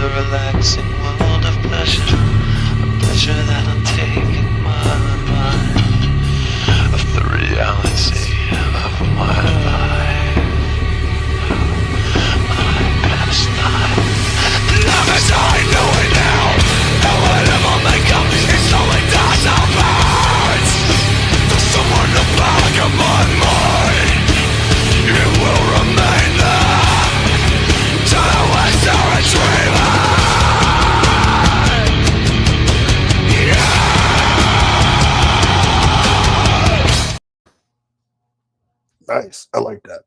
the relaxing world of pleasure, a pleasure that'll take my mind of the reality of my life, my past life. Long as I know it now, and whatever may come, it slowly dies apart. There's someone in the back of my mind, it will remain there to the west or a dreamer. Nice. I like that.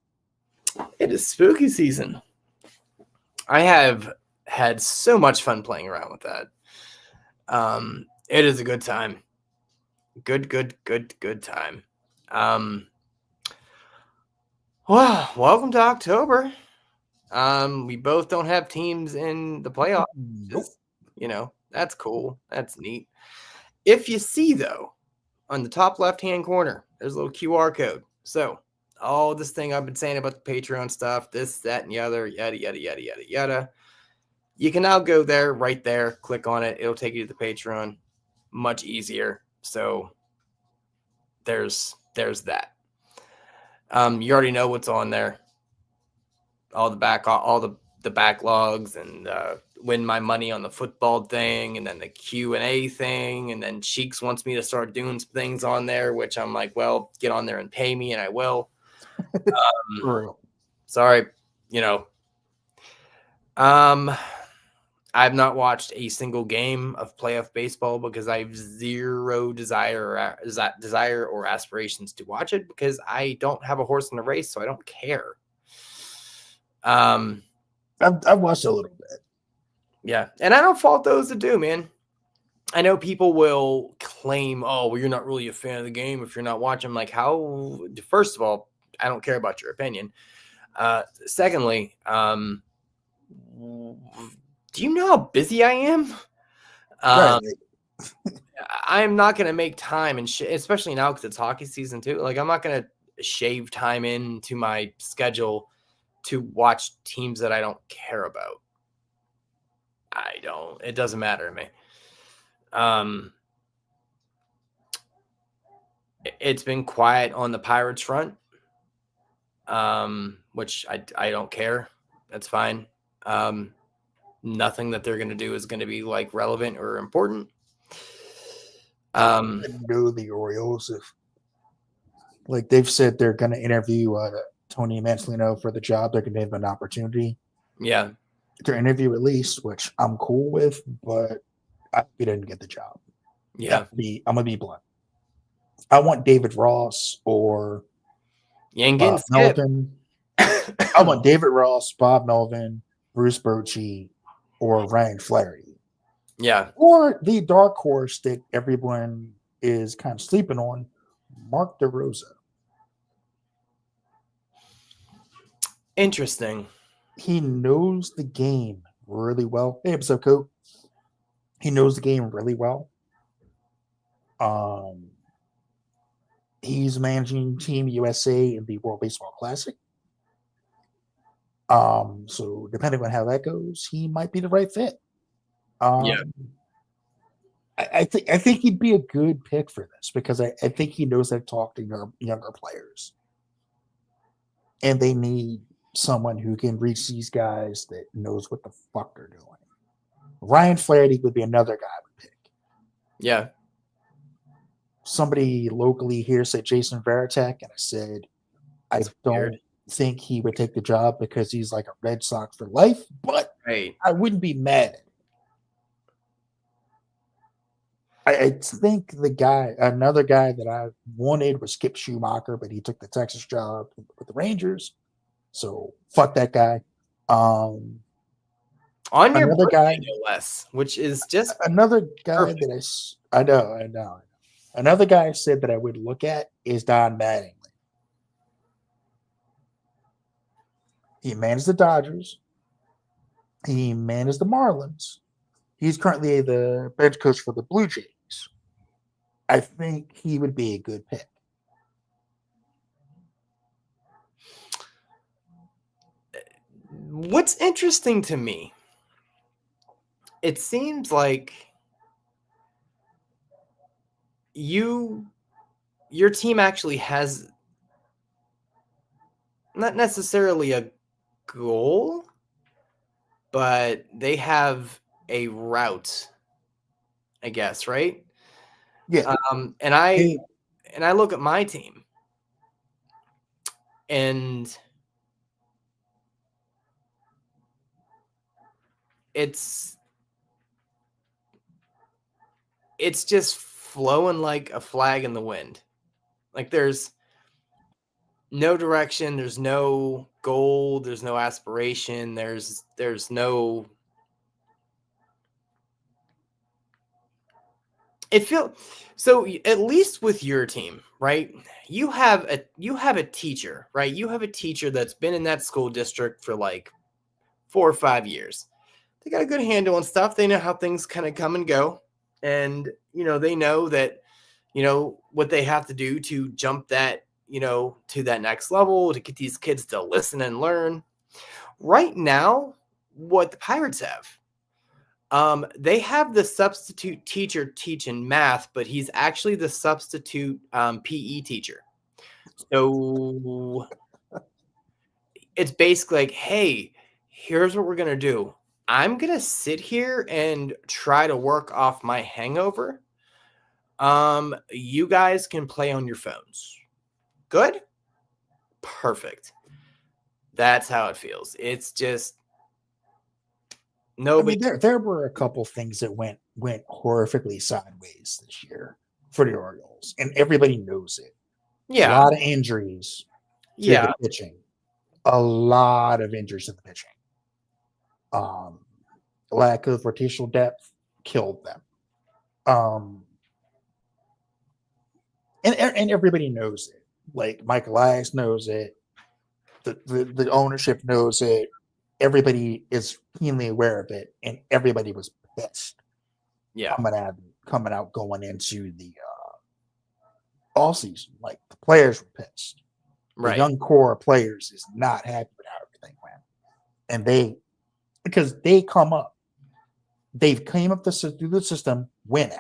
It is spooky season. I have had so much fun playing around with that. It is a good time. Good time. Well, welcome to October. We both don't have teams in the playoffs. Nope. You know, that's cool. That's neat. If you see, though, on the top left-hand corner, there's a little QR code. So all this thing I've been saying about the Patreon stuff, this, that, and the other, yada, yada, yada, yada, yada. You can now go there, right there, click on it. It'll take you to the Patreon. Much easier. So there's that. You already know what's on there. All the backlogs and win my money on the football thing, and then the Q&A thing, and then Cheeks wants me to start doing some things on there, which I'm like, well, get on there and pay me, and I will. For real. Sorry, you know. I've not watched a single game of playoff baseball because I have zero desire or aspirations to watch it because I don't have a horse in the race, so I don't care. I've watched a little bit. Yeah, and I don't fault those that do, man. I know people will claim, oh, well, you're not really a fan of the game if you're not watching. I'm like, how? First of all, I don't care about your opinion. Secondly, do you know how busy I am? Right. I'm not going to make time, and especially now because it's hockey season too. Like, I'm not going to shave time into my schedule to watch teams that I don't care about. It doesn't matter to me. It's been quiet on the Pirates front, which I don't care. That's fine. Nothing that they're going to do is going to be like relevant or important. I know the Orioles, if they've said they're going to interview Tony Mancelino for the job, they're going to have an opportunity. Yeah. To interview at least, which I'm cool with, but he didn't get the job. Yeah. I'm gonna be blunt. I want David Ross or Bob Melvin. I want David Ross, Bob Melvin, Bruce Bochy, or Ryan Flaherty. Yeah. Or the dark horse that everyone is kind of sleeping on, Mark DeRosa. Interesting. He knows the game really well. Hey, what's up, Coach? He knows the game really well. He's managing Team USA in the World Baseball Classic. So depending on how that goes, he might be the right fit. Yeah. I think he'd be a good pick for this because I think he knows how to talk to younger players, and they need someone who can reach these guys that knows what the fuck they're doing. Ryan Flaherty would be another guy I would pick. Yeah. Somebody locally here said Jason Varitek, and I said I don't think he would take the job because he's like a Red Sox for life, but I wouldn't be mad at it. I think another guy that I wanted was Skip Schumacher, but he took the Texas job with the Rangers. So fuck that guy. On your birthday, no less, which is just another guy that I know. Another guy I said that I would look at is Don Mattingly. He managed the Dodgers. He managed the Marlins. He's currently the bench coach for the Blue Jays. I think he would be a good pick. What's interesting to me it seems like your team actually has not necessarily a goal, but they have a route, I guess, right? Yeah, And I they, look at my team, and it's just flowing like a flag in the wind. Like there's no direction, there's no goal, there's no aspiration, there's no it feel so at least with your team, right? You have a teacher, right? You have a teacher that's been in that school district for like 4 or 5 years. They got a good handle on stuff. They know how things kind of come and go. And, they know that, what they have to do to jump that, to that next level to get these kids to listen and learn. Right now, what the Pirates have, they have the substitute teacher teaching math, but he's actually the substitute PE teacher. So it's basically like, hey, here's what we're going to do. I'm going to sit here and try to work off my hangover. You guys can play on your phones. Good? Perfect. That's how it feels. It's just I nobody. mean, there were a couple things that went horrifically sideways this year for the Orioles, and everybody knows it. A Yeah. lot of injuries to Yeah. the pitching. A lot of injuries to the pitching. Lack of rotational depth killed them. And everybody knows it. Like Mike Elias knows it. The ownership knows it. Everybody is keenly aware of it, and everybody was pissed Yeah. coming out going into the all season. Like the players were pissed. The Right. young core of players is not happy with how everything went, and because they come up, they've came up through the system winning.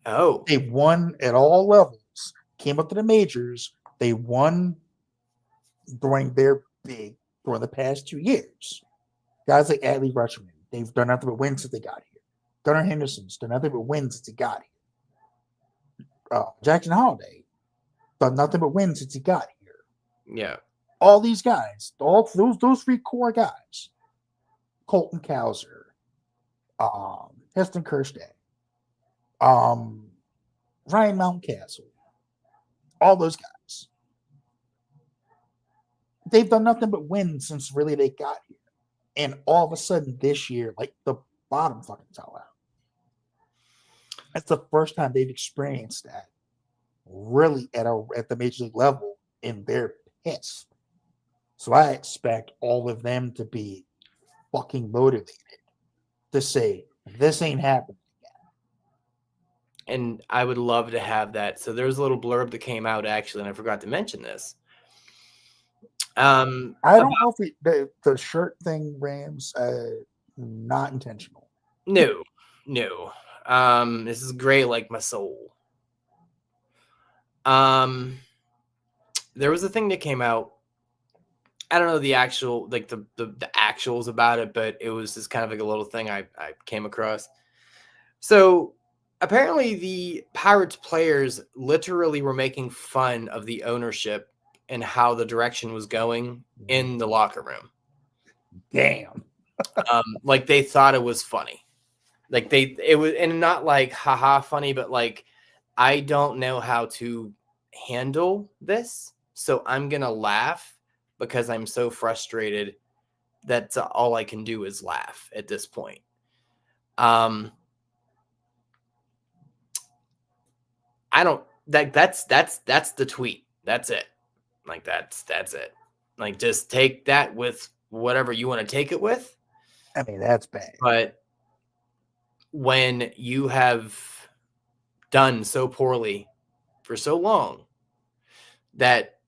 Oh. They won at all levels. Came up to the majors. They won during the past 2 years. Guys like Adley Rutschman, they've done nothing but win since they got here. Gunnar Henderson's done nothing but win since he got here. Jackson Holiday done nothing but win since he got here. Yeah. All these guys, all those 3 core guys, Colton Cowser, Heston Kerstad, Ryan Mountcastle, all those guys. They've done nothing but win since really they got here. And all of a sudden this year, like the bottom fucking fell out. That's the first time they've experienced that really at the major league level, and they're pissed. So I expect all of them to be fucking motivated to say, this ain't happening. And I would love to have that. So there's a little blurb that came out actually, and I forgot to mention this. I don't know if the shirt thing, Rams, not intentional. No. This is gray like my soul. There was a thing that came out. I don't know the actual, like the actuals about it, but it was just kind of like a little thing I came across. So apparently the Pirates players literally were making fun of the ownership and how the direction was going in the locker room. Damn. Like they thought it was funny. Like it was, and not like haha funny, but like, I don't know how to handle this, so I'm gonna laugh because I'm so frustrated that all I can do is laugh at this point. I don't that's the tweet. That's it. Like that's it. Like just take that with whatever you want to take it with. I mean, that's bad. But when you have done so poorly for so long that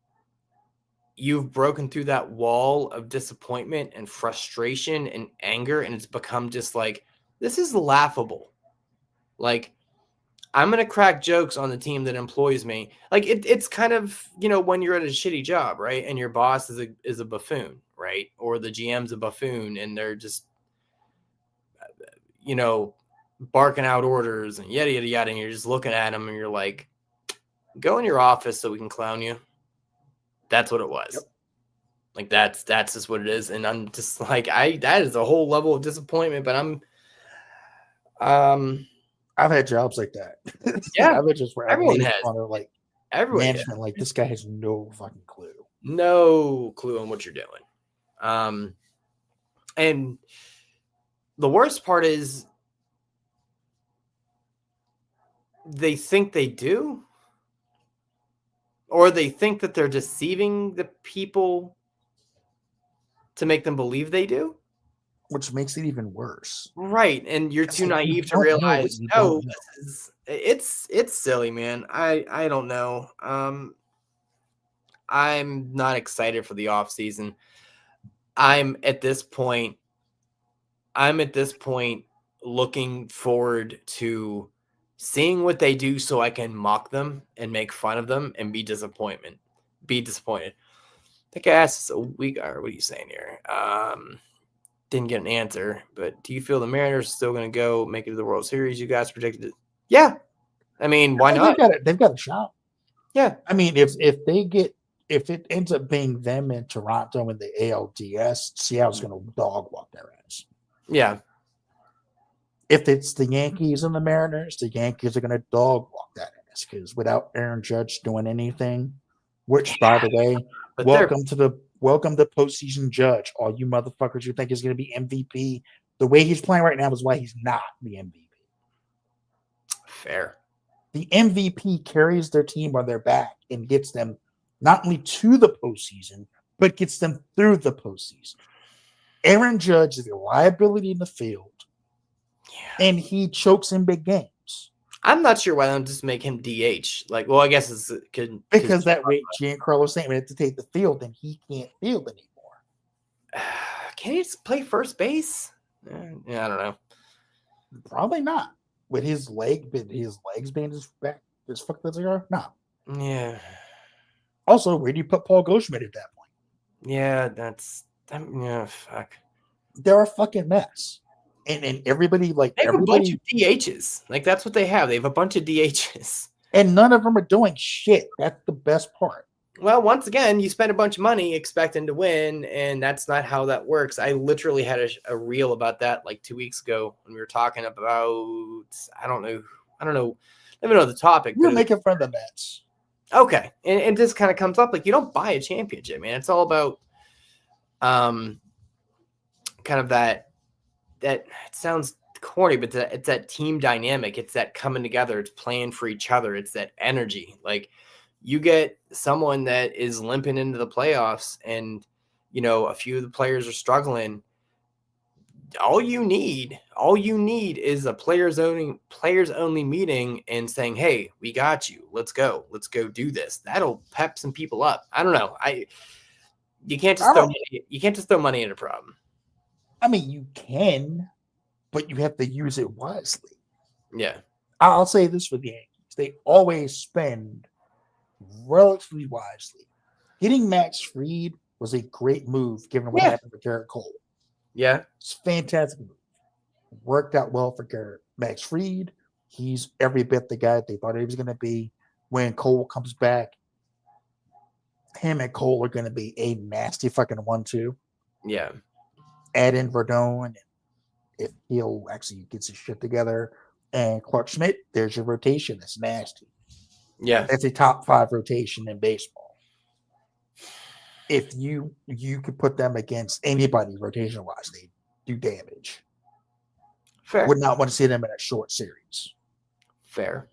you've broken through that wall of disappointment and frustration and anger, and it's become just like, this is laughable. Like, I'm going to crack jokes on the team that employs me. Like, it's kind of, when you're at a shitty job, right? And your boss is a buffoon, right? Or the GM's a buffoon, and they're just, barking out orders and yada, yada, yada. And you're just looking at them and you're like, go in your office so we can clown you. That's what it was. Yep. Like, that's just what it is. And I'm just like, that is a whole level of disappointment, but I've had jobs like that. Yeah, I've had just where everyone made has. fun of like everyone has management. Like, this guy has no fucking clue. no clue on what you're doing. And the worst part is they think they do, or they think that they're deceiving the people to make them believe they do. Which makes it even worse. Right. And you're It's too like, you naive to don't know what realize, you no, don't know. it's silly, man. I don't know. I'm not excited for the off season. I'm at this point looking forward to seeing what they do so I can mock them and make fun of them and be disappointed. I think I asked this a week, or what are you saying here? Didn't get an answer, but do you feel the Mariners are still going to go make it to the World Series? You guys predicted it. Yeah. I mean, why not? They've got a shot. Yeah. I mean, if it ends up being them in Toronto in the ALDS, Seattle's going to dog walk their ass. Yeah. If it's the Yankees and the Mariners, the Yankees are going to dog walk that ass because without Aaron Judge doing anything, which, by the way, But welcome to postseason Judge. All you motherfuckers who think he's going to be MVP, the way he's playing right now is why he's not the MVP. Fair. The MVP carries their team on their back and gets them not only to the postseason, but gets them through the postseason. Aaron Judge is a liability in the field, and he chokes in big games. I'm not sure why they don't just make him DH. Like, well, I guess it's because that way Giancarlo Stanton had to take the field, and he can't field anymore. Can he just play first base? Yeah, I don't know. Probably not. With his legs being his back, as fucked as they are. No. Yeah. Also, where do you put Paul Goldschmidt at that point? Yeah, fuck. They're a fucking mess. And everybody, like, they have everybody, a bunch of DHs. Like, that's what they have. They have a bunch of DHs. And none of them are doing shit. That's the best part. Well, once again, you spend a bunch of money expecting to win, and that's not how that works. I literally had a reel about that like 2 weeks ago when we were talking about, I don't know. Let me know the topic. You're making fun of the Mets. Okay. And this kind of comes up like, you don't buy a championship, man. It's all about kind of that it sounds corny, but it's that team dynamic. It's that coming together. It's playing for each other. It's that energy. Like, you get someone that is limping into the playoffs and, a few of the players are struggling. All you need is a players only meeting and saying, hey, we got you. Let's go do this. That'll pep some people up. I don't know. You can't just throw money at a problem. I mean, you can, but you have to use it wisely. Yeah. I'll say this for the Yankees. They always spend relatively wisely. Getting Max Fried was a great move given what happened to Garrett Cole. Yeah. It's a fantastic move. Worked out well for Max Fried. He's every bit the guy they thought he was going to be. When Cole comes back, him and Cole are going to be a nasty fucking 1-2. Yeah. Add in Verdone, and if he'll actually get his shit together, and Clark Schmidt, there's your rotation. That's nasty. Yeah. That's a top 5 rotation in baseball. If you could put them against anybody rotation wise, they do damage. Fair. Would not want to see them in a short series. Fair.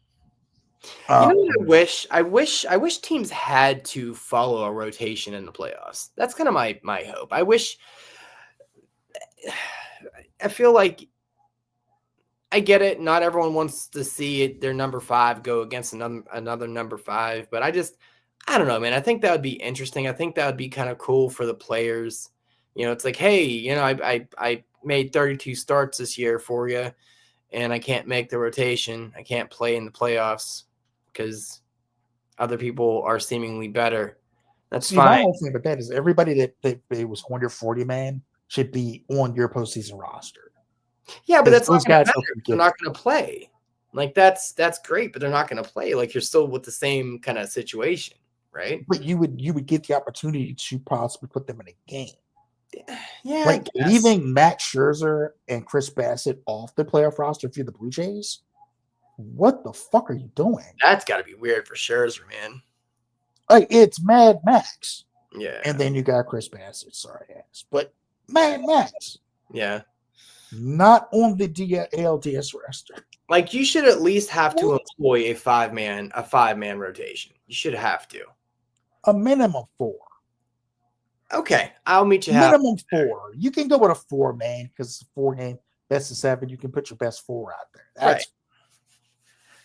What I wish teams had to follow a rotation in the playoffs. That's kind of my hope. I feel like I get it. Not everyone wants to see their number 5 go against another number 5, but I don't know, man. I think that would be interesting. I think that would be kind of cool for the players. It's like, hey, I made 32 starts this year for you, and I can't make the rotation. I can't play in the playoffs because other people are seemingly better. That's See, my fine. whole thing with that is everybody that was on your 40 man should be on your postseason roster. Yeah, but Because that's not those going to guys matter. help you They're get not going to play. Like that's great, but they're not going to play. Like you're still with the same kind of situation, right? but you would get the opportunity to possibly put them in a game. Yeah, I Like guess. leaving Max Scherzer and Chris Bassett off the playoff roster if you're the Blue Jays. What the fuck are you doing? That's got to be weird for Scherzer, man. Like it's Mad Max. Yeah. And then you got Chris Bassett, sorry ass. But Mad Max. Yeah. Not on the ALDS roster. Like you should at least have to employ a five-man rotation. You should have to. A minimum 4. Okay, I'll meet you halfway. Minimum 4. You can go with a 4-man because it's a 4-game, best of 7. You can put your best 4 out there. That's right.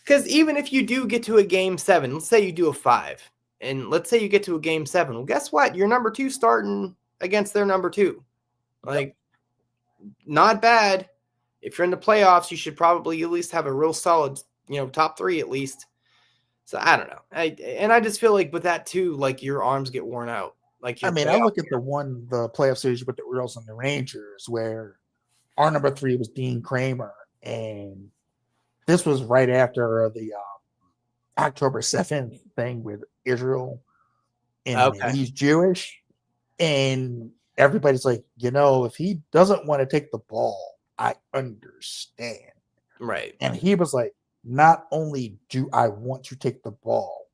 Because even if you do get to a game 7, let's say you do a 5, and let's say you get to a game 7. Well, guess what? Your number 2 starting against their number 2. Like, not bad. If you're in the playoffs, you should probably at least have a real solid, top 3 at least. So I don't know. I just feel like with that too, like your arms get worn out. Like I look at the playoff series with the Orioles and the Rangers where our number 3 was Dean Kramer, and this was right after the October 7th thing with Israel, and he's Jewish, and everybody's like, if he doesn't want to take the ball, I understand. Right. And he was like, not only do I want to take the ball,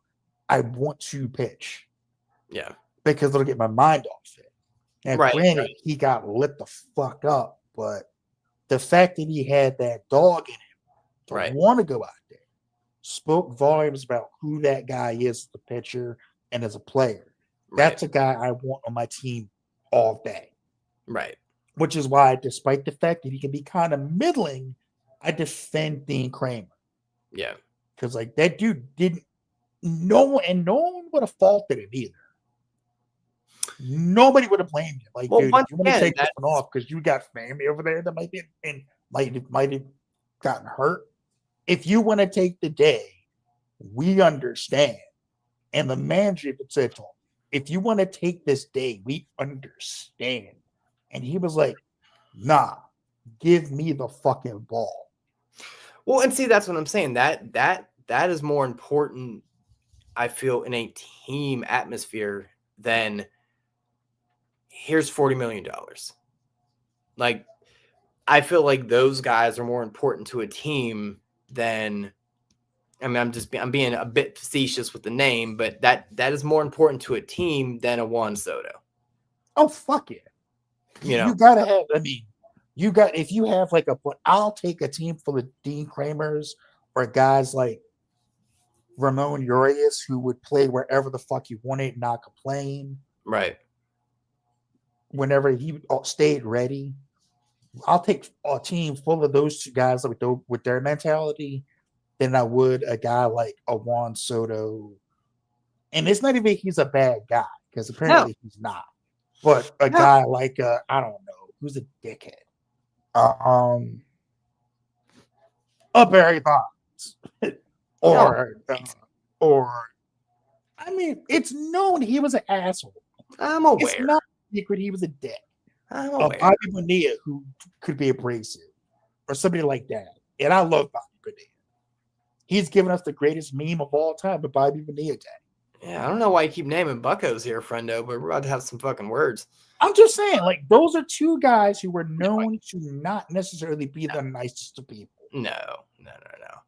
I want to pitch. Yeah. Because it'll get my mind off it. And granted, he got lit the fuck up, but the fact that he had that dog in him to want to go out there spoke volumes about who that guy is as a pitcher and as a player. That's a guy I want on my team all day. Right. Which is why, despite the fact that he can be kind of middling, I defend Dean Kramer. Yeah. Because that dude didn't no one would have faulted him either. Nobody would have blamed him. Like, dude, if you want to take this one off because you got family over there that might have gotten hurt. If you want to take the day, we understand. And the manager even said to him, if you want to take this day, we understand. And he was like, nah, give me the fucking ball. Well, and see, that's what I'm saying. That is more important, I feel, in a team atmosphere than here's $40 million. Like, I feel like those guys are more important to a team than, I'm being a bit facetious with the name, but that is more important to a team than a Juan Soto. Oh, fuck it. You gotta have, if you have I'll take a team full of Dean Kramers or guys like Ramon Urias who would play wherever the fuck he wanted and not complain. Right. Whenever he stayed ready. I'll take a team full of those 2 guys with their mentality than I would a guy like a Juan Soto. And it's not even he's a bad guy, because apparently he's not. But a guy like I don't know, who's a dickhead. Barry Bonds. It's known he was an asshole. I'm aware. It's not secret he was a dick. I'm aware. Bobby Bonilla, who could be abrasive, or somebody like that. And I love Bobby Bonilla. He's given us the greatest meme of all time, the Bobby Bonilla Day. Yeah, I don't know why you keep naming buckos here, friendo, but we're about to have some fucking words. I'm just saying, those are 2 guys who were known to not necessarily be the nicest of people. No.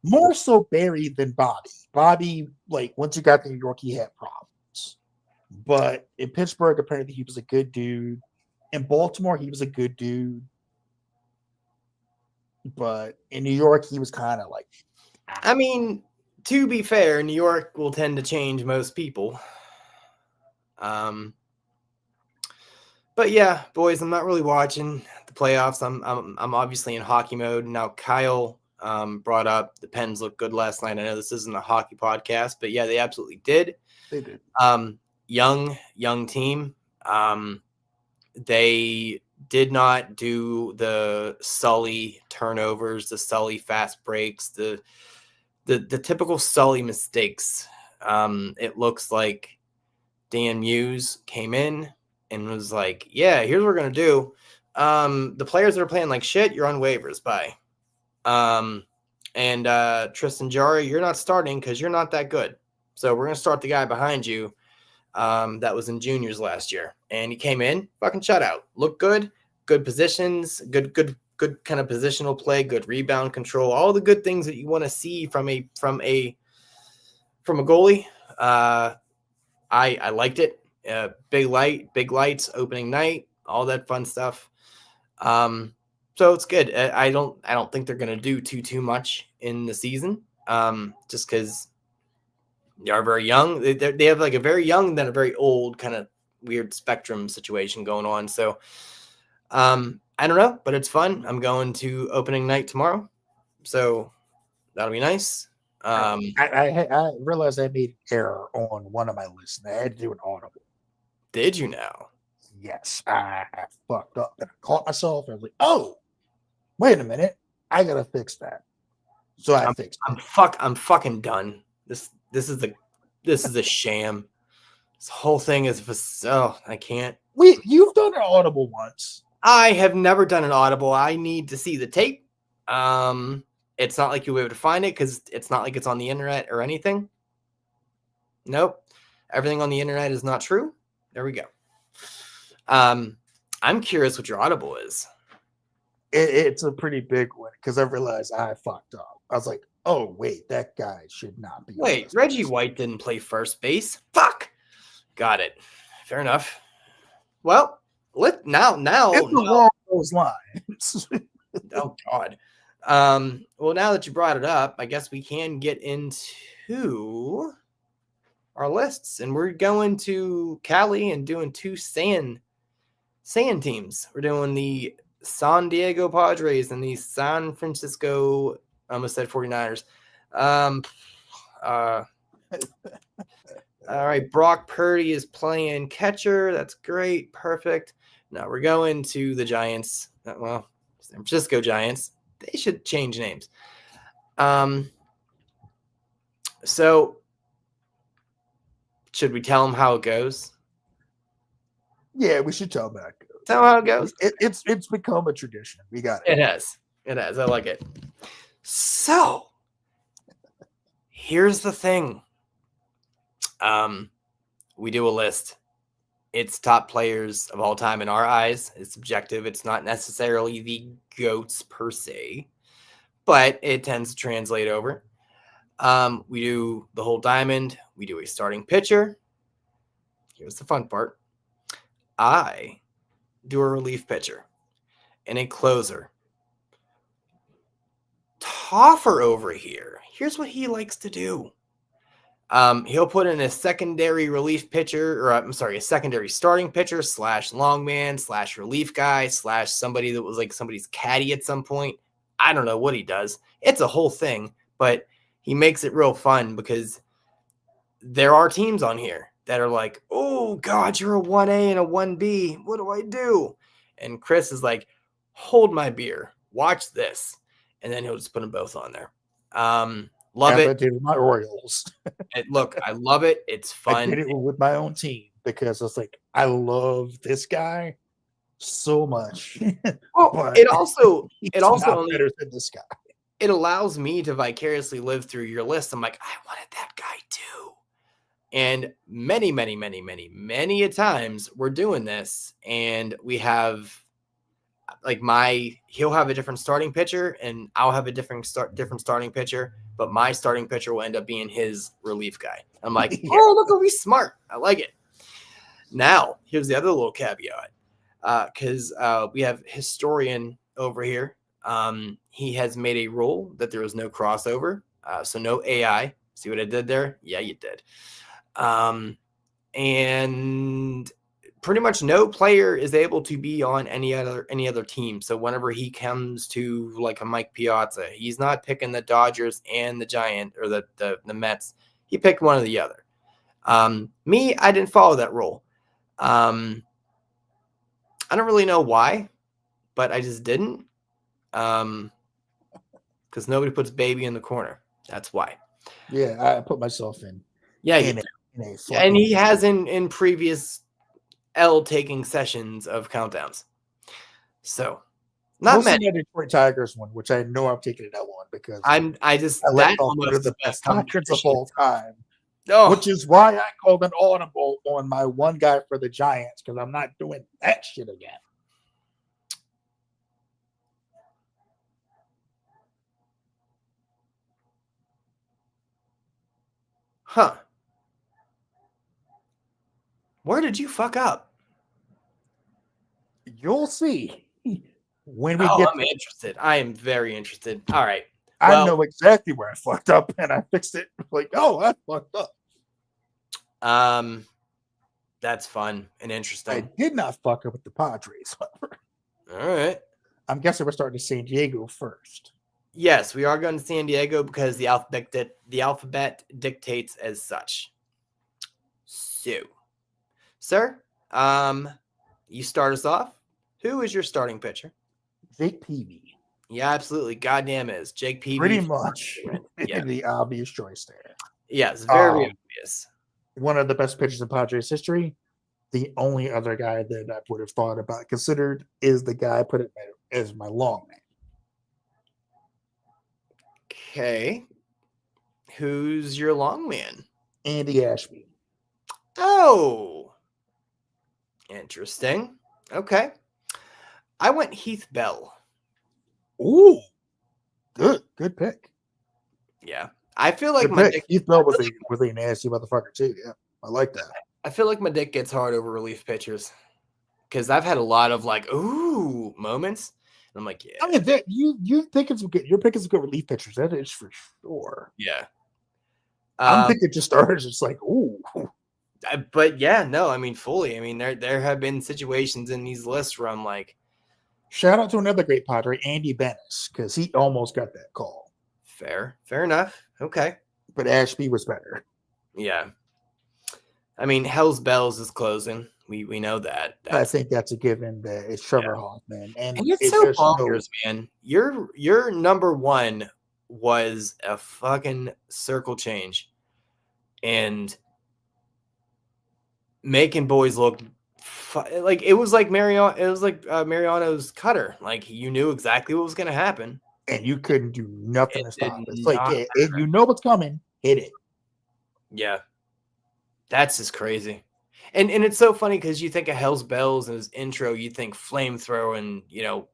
More so Barry than Bobby. Bobby, once he got to New York, he had problems. But in Pittsburgh, apparently he was a good dude. In Baltimore, he was a good dude. But in New York, he was kind of to be fair, New York will tend to change most people. But yeah, boys, I'm not really watching the playoffs. I'm obviously in hockey mode. Now, Kyle brought up the Pens looked good last night. I know this isn't a hockey podcast, but yeah, they absolutely did. They did. Young team. They did not do the Sully turnovers, the Sully fast breaks, the typical Sully mistakes. It looks like Dan Muse came in and was like, yeah, here's what we're going to do. The players that are playing like shit, you're on waivers. Bye. And Tristan Jari, you're not starting because you're not that good. So we're going to start the guy behind you that was in juniors last year. And he came in, fucking shutout. Looked good, good positions, good kind of positional play, good rebound control, all the good things that you want to see from a goalie. I liked it. Big lights, opening night, all that fun stuff. So it's good. I don't think they're gonna do too much in the season. Just because they are very young. They have like a very young, then a very old kind of weird spectrum situation going on. So I don't know, but it's fun. I'm going to opening night tomorrow, so that'll be nice. I realized I made an error on one of my lists, and I had to do an audible. Did you now? Yes, I fucked up, and I caught myself. I was like, "Oh, wait a minute, I gotta fix that." So I fixed it. I'm fucking done. This is a sham. This whole thing is I can't. You've done an audible once. I have never done an audible. I need to see the tape. It's not like you'll be able to find it because it's not like it's on the internet or anything. Nope. Everything on the internet is not true. There we go. I'm curious what your audible is. It's a pretty big one because I realized I fucked up. I was like, "Oh wait, that guy should not be." Wait, Reggie White didn't play first base. Fuck. Got it. Fair enough. Well, now it's along those lines. Oh God. Well, now that you brought it up, I guess we can get into our lists, and we're going to Cali and doing two sand teams. We're doing the San Diego Padres and the San Francisco, I almost said 49ers. All right, Brock Purdy is playing catcher. That's great. Perfect. Now we're going to the Giants. Well, San Francisco Giants. They should change names. So should we tell them how it goes? Yeah, we should tell them how it goes. Tell them how it goes. It's become a tradition. We got it. It has. I like it. So here's the thing. We do a list. It's top players of all time in our eyes. It's subjective. It's not necessarily the GOATs per se, but it tends to translate over. We do the whole diamond. We do a starting pitcher. Here's the fun part. I do a relief pitcher and a closer. Toffer over here. Here's what he likes to do. He'll put in a secondary relief pitcher, a secondary starting pitcher / longman / relief guy / somebody that was like somebody's caddy at some point. I don't know what he does. It's a whole thing, but he makes it real fun because there are teams on here that are like, oh God, you're a 1A and a 1B. What do I do? And Chris is like, hold my beer. Watch this. And then he'll just put them both on there. Love it. I did with my Orioles. Look, I love it. It's fun. I did it with my own team because I was like, I love this guy so much. Well, it also better than this guy. It allows me to vicariously live through your list. I'm like, I wanted that guy too. And many a times we're doing this, and we have like he'll have a different starting pitcher, and I'll have a different starting pitcher, but my starting pitcher will end up being his relief guy. I'm like, oh, look, are we smart? I like it. Now, here's the other little caveat, because we have historian over here. He has made a rule that there is no crossover, so no AI. See what I did there? Yeah, you did. And pretty much no player is able to be on any other team. So whenever he comes to like a Mike Piazza, he's not picking the Dodgers and the Giant or the Mets. He picked one or the other. Me, I didn't follow that rule. I don't really know why, but I just didn't. Because nobody puts baby in the corner. That's why. Yeah, I put myself in. Yeah, in a and fucking- he has in previous L taking sessions of countdowns. So not mostly many. the Detroit Tigers one, which I know I'm taking an L on because I let that off one almost of the is best competition. Tigers of all time. Oh, Which is why I called an audible on my one guy for the Giants because I'm not doing that shit again. huh. Where did you fuck up? You'll see when we Oh, get. I'm interested. I am very interested. All right. I Well, know exactly where I fucked up, and I fixed it. Like, oh, I fucked up. that's fun and I interesting. did not fuck up with the Padres. However. All right. I'm guessing we're starting to San Diego first. Yes, we are going to San Diego because the alphabet dictates as such. So, sir, you start us off. Who is your starting pitcher? Jake Peavy. Yeah, absolutely. Goddamn is Jake Peavy. Pretty much Yeah. the obvious choice there. Yes, very Um, obvious. One of the best pitchers in Padres history. The only other guy that I would have thought about considered is the guy I put it as my long man. Okay. Who's your long man? Andy Ashby. Oh, interesting. Okay. I went Heath Bell. Ooh, good pick. Yeah. I feel like Good my pick. dick, Keith Bell was a nasty motherfucker too. Yeah, I like that. I feel like my dick gets hard over relief pitchers because I've had a lot of like ooh moments. And I'm like, yeah, I mean, that you think it's good. You're picking some good relief pitchers. That is for sure. yeah. I'm thinking just starters. It's like, ooh, But yeah, no, I mean fully. I mean there have been situations in these lists where I'm like, shout out to another great Padre, Andy Bennis, because he almost got that call. fair enough. Okay. But Ashby was better. Yeah. I mean, Hell's Bells is closing. We know that. I think that's a given that it's Trevor Hoffman. And it's so bonkers, man. Your number one was a fucking circle change and making boys look like it was like Mariano. It was like Mariano's cutter. Like you knew exactly what was going to happen, and you couldn't do nothing to stop it. It's like, not you know what's coming, hit it. Yeah, that's just crazy. And it's so funny because you think of Hell's Bells and his intro, you think flamethrower and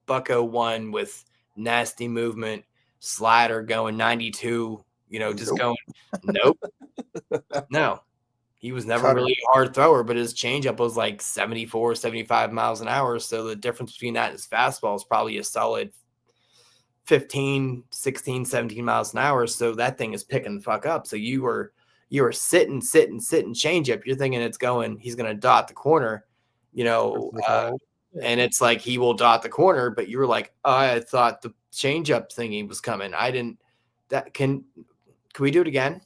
Bucko one with nasty movement, slider going 92, just going nope. No. He was never really a hard thrower, but his changeup was like 74, 75 miles an hour. So the difference between that and his fastball is probably a solid 15, 16, 17 miles an hour. So that thing is picking the fuck up. So you were sitting changeup. You're thinking he's going to dot the corner, and it's like he will dot the corner, but you were like, oh, I thought the changeup thingy was coming. I didn't. Can we do it again?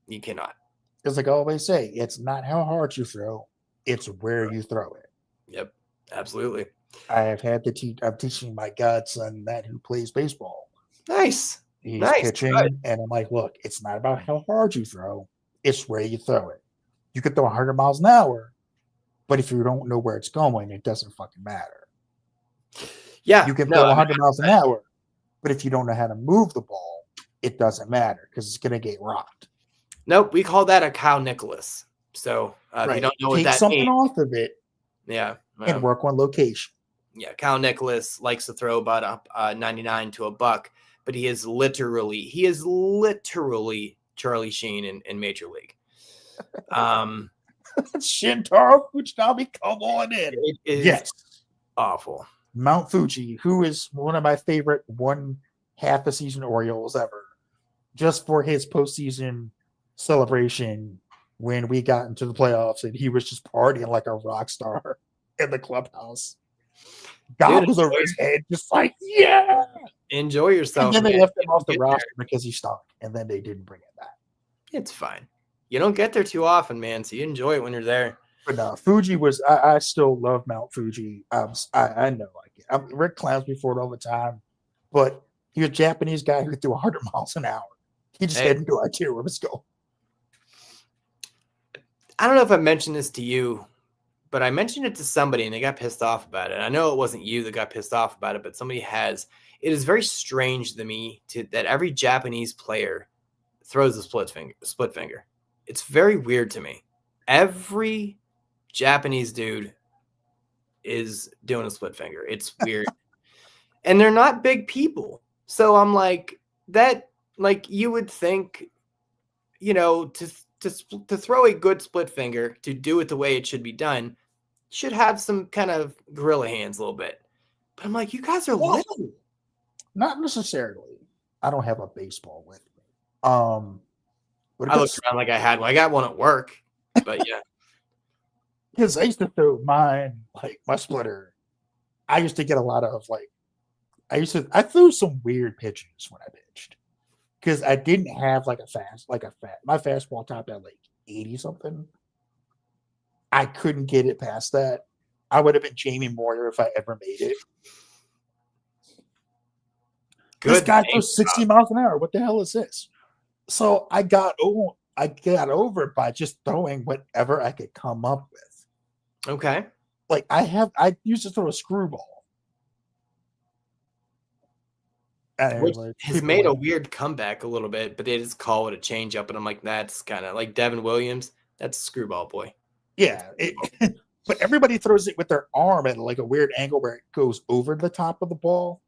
You cannot. Because like I always say, it's not how hard you throw, it's where you throw it. Yep, absolutely. I have had to I'm teaching my godson that who plays baseball. Nice. He's pitching, good. And I'm like, look, it's not about how hard you throw, it's where you throw it. You could throw 100 miles an hour, but if you don't know where it's going, it doesn't fucking matter. Yeah. You can throw 100 miles an hour, but if you don't know how to move the ball, it doesn't matter because it's going to get rocked. Nope, we call that a Kyle Nicholas. So if you don't know what that means, take something off of it. Yeah, and work on location. Yeah, Kyle Nicholas likes to throw about 99 to a buck, but he is literally Charlie Sheen in Major League. Shintaro Fujinami, come on in. It is yes, awful. Mount Fuji, who is one of my favorite one half a season Orioles ever, just for his postseason celebration when we got into the playoffs and he was just partying like a rock star in the clubhouse. God was over his head, just like, yeah. Enjoy yourself. And then they left him off the roster because he stunk, and then they didn't bring it back. It's fine. You don't get there too often, man. So you enjoy it when you're there. But no, Fuji was. I still love Mount Fuji. I know. Rick clowns me for it all the time, but he's a Japanese guy who threw 100 miles an hour. He just had no idea where it was going. I don't know if I mentioned this to you, but I mentioned it to somebody and they got pissed off about it. I know it wasn't you that got pissed off about it, but somebody has. It is very strange to me that every Japanese player throws a split finger. It's very weird to me. Every Japanese dude is doing a split finger. It's weird. And they're not big people. So I'm like, that, like, you would think, you know, to throw a good split finger, to do it the way it should be done, should have some kind of gorilla hands a little bit. But I'm like, you guys are little. Not necessarily. I don't have a baseball with me. But I looked around like I had one. I got one at work, but yeah. Because I used to throw mine, like my splitter. I used to get a lot of I threw some weird pitches when I pitched. Because I didn't have my fastball topped at like 80 something. I couldn't get it past that. I would have been Jamie Moyer if I ever made it. This guy throws 60 miles an hour. What the hell is this? So I got over it by just throwing whatever I could come up with. Okay. Like I used to throw a screwball. Which has made a weird comeback a little bit, but they just call it a changeup, and I'm like, that's kind of like Devin Williams. That's a screwball boy. Yeah, but everybody throws it with their arm at like a weird angle where it goes over the top of the ball.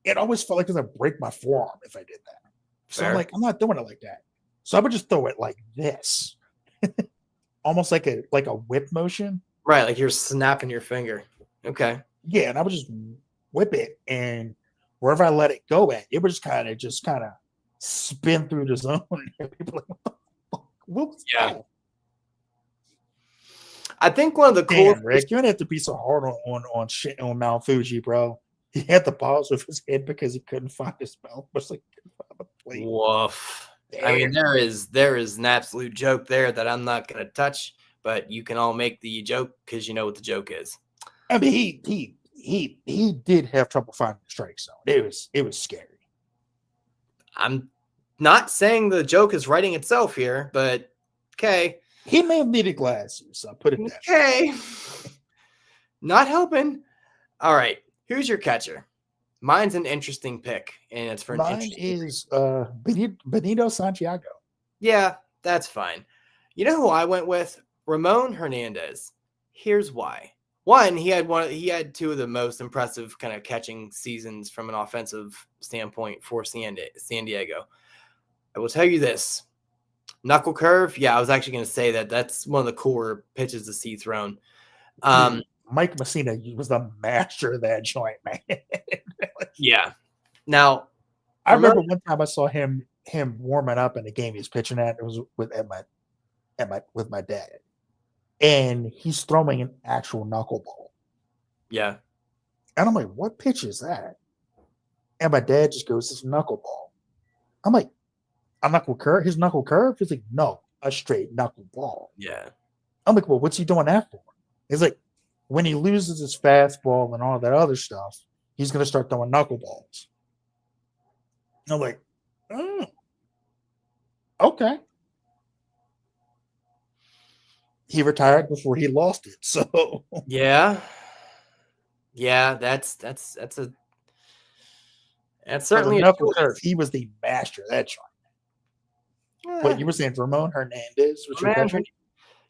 It always felt like it was gonna break my forearm if I did that. So I'm like, I'm not doing it like that. So I would just throw it like this, almost like a whip motion. Right, like you're snapping your finger. Okay. Yeah, and I would just whip it, and wherever I let it go at, it would just kind of spin through the zone. And people are like, what the fuck? Whoops. Yeah. I think one of the cool Rick, you don't have to be so hard on shit on Mount Fuji, bro. He had the pause with his head because he couldn't find his mouth. Woof. I mean, there is an absolute joke there that I'm not going to touch, but you can all make the joke because you know what the joke is. I mean, he did have trouble finding the strike zone. It was scary. I'm not saying the joke is writing itself here, but okay. He may have needed glasses. I'll put it that way. Okay. Not helping. All right. Who's your catcher? Mine's an interesting pick, and it's for mine is Benito Santiago. Yeah, that's fine. You know who I went with? Ramon Hernandez. Here's why. One, he had two of the most impressive kind of catching seasons from an offensive standpoint for San Diego. I will tell you this. Knuckle curve, yeah, I was actually going to say that's one of the cooler pitches to see thrown. Mike Messina was the master of that joint, man. Yeah. Now, I remember one time I saw him warming up in the game he was pitching at. It was with my dad, and he's throwing an actual knuckleball. Yeah. And I'm like, what pitch is that? And my dad just goes, it's knuckleball. I'm like, a knuckle curve? His knuckle curve? He's like, no, a straight knuckleball. Yeah. I'm like, well, what's he doing that for? He's like, when he loses his fastball and all that other stuff, he's going to start throwing knuckleballs. And I'm like, okay. He retired before he lost it, so yeah, that's certainly a knuckle curve. He was the master of that joint. But you were saying Ramon Hernandez was your catcher?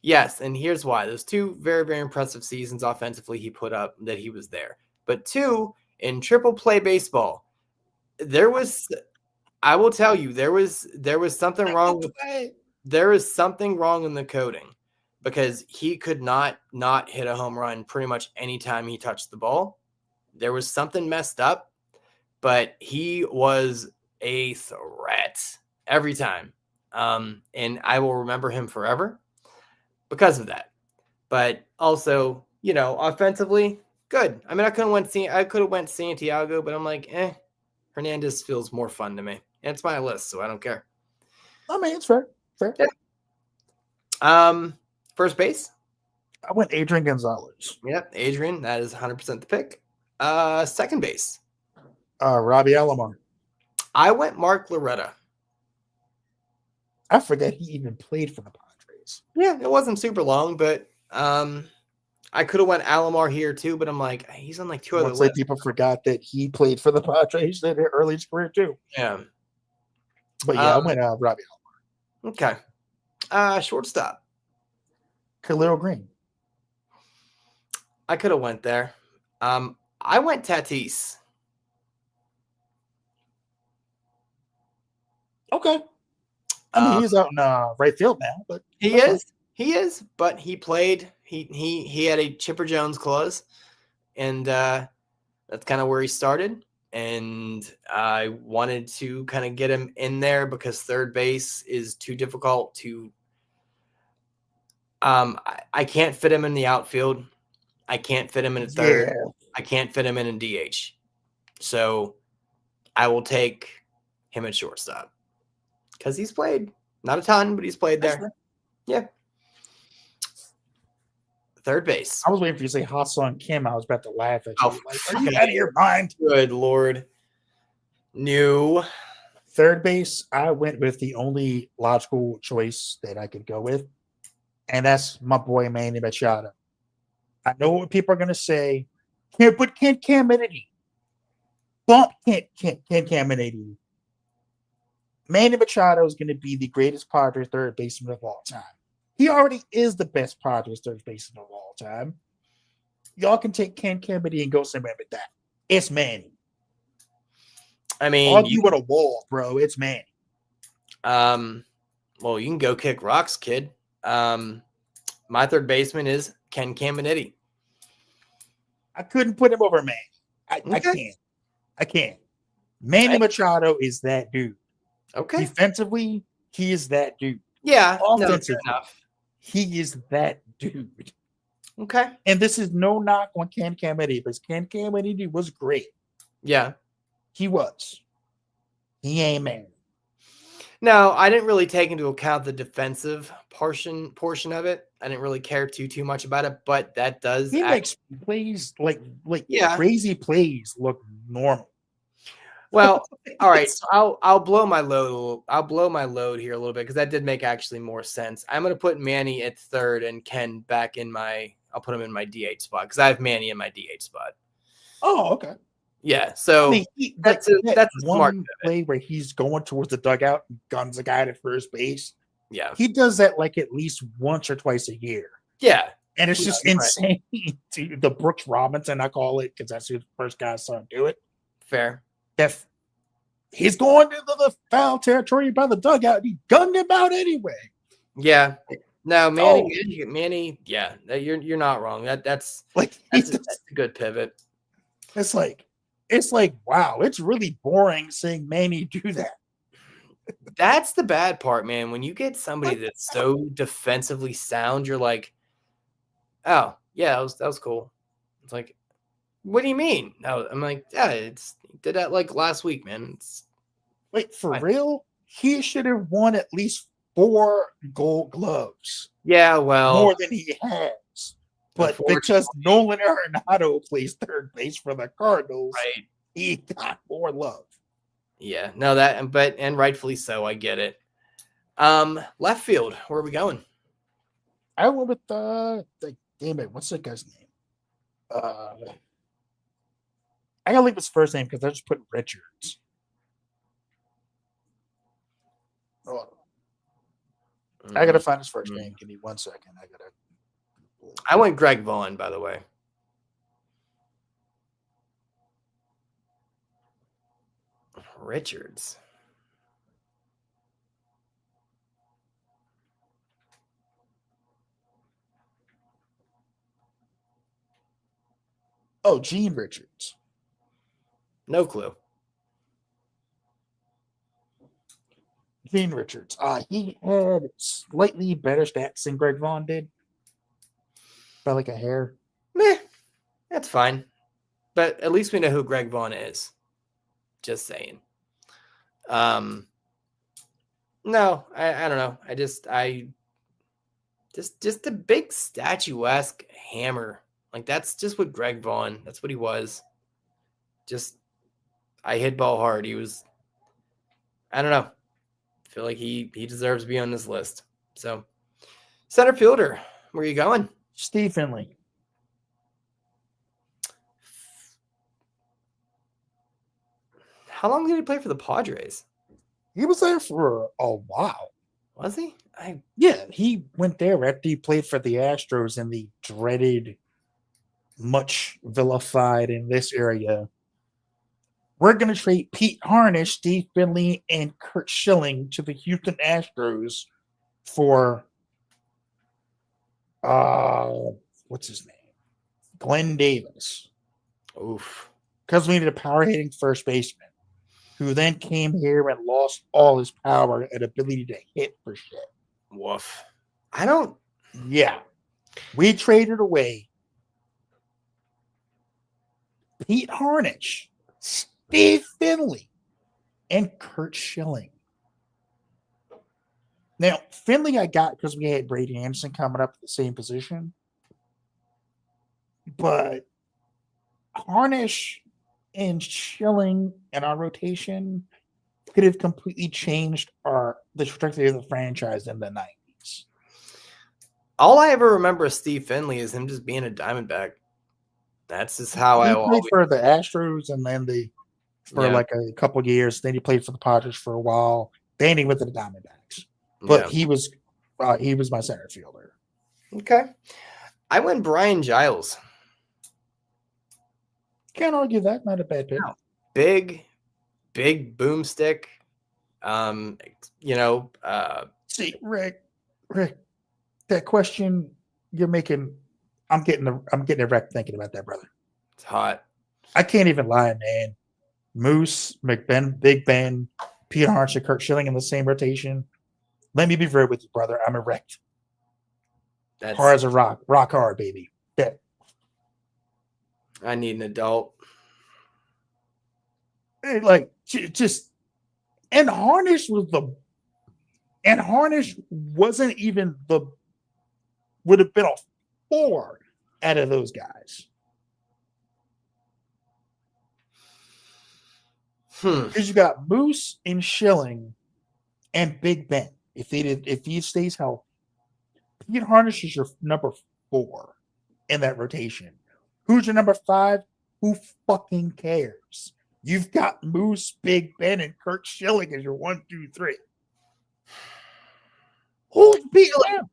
Yes, and here's why. There's two very, very impressive seasons offensively he put up that he was there. But two, in triple play baseball, I will tell you, there was something wrong there is something wrong in the coding because he could not hit a home run pretty much any time he touched the ball. There was something messed up, but he was a threat every time. And I will remember him forever because of that. But also, offensively, good. I mean, I could have went Santiago, but I'm like, Hernandez feels more fun to me. And it's my list, so I don't care. I mean, it's fair. Yeah. First base. I went Adrian Gonzalez. Yep, Adrian. That is 100% the pick. Second base. Robbie Alomar. I went Mark Loretta. I forget he even played for the Padres. Yeah, it wasn't super long, but I could have went Alomar here too, but I'm like, he's on like two other Looks like lists. people forgot that he played for the Padres in their early career too. Yeah. But yeah, I went Robbie Alomar. Okay. Shortstop. Khalil Green. I could have went there. I went Tatis. Okay. I mean, he's out in right field now, but he is, but he played. He had a Chipper Jones clause, and that's kind of where he started. And I wanted to kind of get him in there because third base is too difficult to. I can't fit him in the outfield. I can't fit him in a third. Yeah. I can't fit him in DH. So I will take him at shortstop because he's played not a ton, but he's played there. Right. Yeah. Third base. I was waiting for you to say Hassan Kim. I was about to laugh at you. Oh, Like, are you out of your mind? Good Lord. New. Third base, I went with the only logical choice that I could go with, and that's my boy Manny Machado. I know what people are going to say. Can't put Cam Kennedy. Bump Cam Kennedy. Manny Machado is going to be the greatest Padres third baseman of all time. He already is the best Padres third baseman of all time. Y'all can take Cam Kennedy and go somewhere with that. It's Manny. I mean, argue with a wall, bro. It's Manny. Well, you can go kick rocks, kid. My third baseman is Ken Caminiti. I couldn't put him over Manny. I can't. Manny Machado is that dude. Okay. Defensively, he is that dude. Yeah. Offensively, no, he is that dude. Okay. And this is no knock on Ken Caminiti, because Ken Caminiti was great. Yeah. He was. He ain't Manny. No, I didn't really take into account the defensive portion of it. I didn't really care too much about it, but that does. He makes plays like yeah. crazy plays look normal. Well, all right. So I'll blow my load. I'll blow my load here a little bit because that did make actually more sense. I'm going to put Manny at third and Ken back in my. I'll put him in my DH spot because I have Manny in my DH spot. Oh, okay. Yeah. So I mean, that's a smart play where he's going towards the dugout and guns a guy at first base. Yeah. He does that like at least once or twice a year. Yeah. And it's just insane. Right. The Brooks Robinson, I call it, because that's who the first guy I saw him do it. Fair. He's going into the foul territory by the dugout. He gunned him out anyway. Yeah. No, Manny. Yeah, you're not wrong. That's a good pivot. It's like, wow, it's really boring seeing Manny do that. That's the bad part, man. When you get somebody that's so defensively sound, you're like, oh yeah, that was cool. It's like, what do you mean? No, I'm like, yeah, he did that like last week, man. Wait, for real? He should have won at least 4 Gold Gloves. Yeah, well, more than he has. But because Nolan Arenado plays third base for the Cardinals, right, he got more love. Yeah, no, and rightfully so. I get it. Left field, where are we going? I went with damn it, what's that guy's name? I gotta leave his first name because I just put Richards. I gotta find his first name. Give me 1 second. I went Greg Vaughn, by the way. Richards. Oh, Gene Richards. No clue. Gene Richards. He had slightly better stats than Greg Vaughn did. By like a hair. Meh. That's fine. But at least we know who Greg Vaughn is. Just saying. No, I don't know. Just a big statuesque hammer. Like that's just what Greg Vaughn. That's what he was. Just I hit ball hard. He was. I don't know. I feel like he deserves to be on this list. So, center fielder, where are you going? Steve Finley. How long did he play for the Padres? He was there for a while. Was he? Yeah, he went there after he played for the Astros in the dreaded, much vilified in this area. We're going to trade Pete Harnish, Steve Finley, and Kurt Schilling to the Houston Astros for what's his name? Glenn Davis. Oof. Because we needed a power hitting first baseman who then came here and lost all his power and ability to hit for shit. Woof. Yeah. We traded away Pete Harnish, Steve Finley, and Kurt Schilling. Now, Finley I got because we had Brady Anderson coming up at the same position. But Harnish and Schilling in our rotation could have completely changed the trajectory of the franchise in the 90s. All I ever remember of Steve Finley is him just being a Diamondback. That's just how he I played always. for the Astros and then like a couple of years. Then he played for the Padres for a while. Then he went to the Diamondbacks. But he was my center fielder. Okay. I went Brian Giles. Can't argue that. Not a bad pick. No. Big boomstick. See, Rick, that question you're making, I'm getting a wreck thinking about that, brother. It's hot. I can't even lie, man. Moose, McBen, Big Ben, Peter Harnish, and Kurt Schilling in the same rotation. Let me be real with you, brother. I'm erect. That's hard as a rock hard, baby. Yeah. I need an adult. Like just and Harnish wasn't even would have been a 4 out of those guys. Because you got Moose and Schilling and Big Ben. If he stays healthy, Pete Harnish is your number 4 in that rotation. Who's your number 5? Who fucking cares? You've got Moose, Big Ben, and Kurt Schilling as your 1, 2, 3. Who's beating them?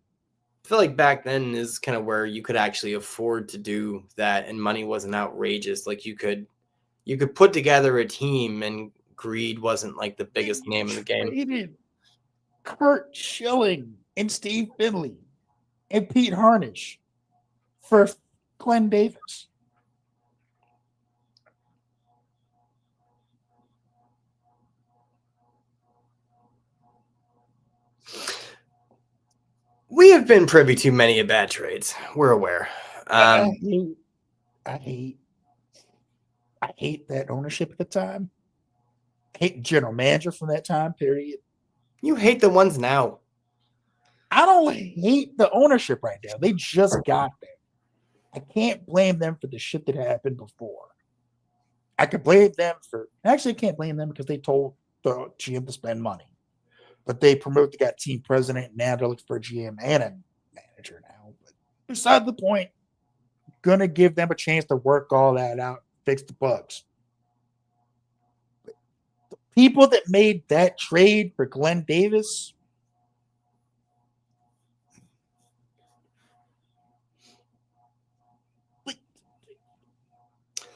I feel like back then is kind of where you could actually afford to do that, and money wasn't outrageous. Like you could put together a team, and greed wasn't like the biggest name in the game. Traded Kurt Schilling and Steve Finley and Pete Harnish for Glenn Davis. We have been privy to many bad trades. We're aware. I hate that ownership at the time. I hate general manager from that time period. You hate the ones now. I don't hate the ownership right now. They just got there. I can't blame them for the shit that happened before. I could blame them actually, I can't blame them because they told the GM to spend money. But they promoted the guy team president, and now they're looking for a GM and a manager now. But beside the point, gonna give them a chance to work all that out, fix the bugs. But the people that made that trade for Glenn Davis,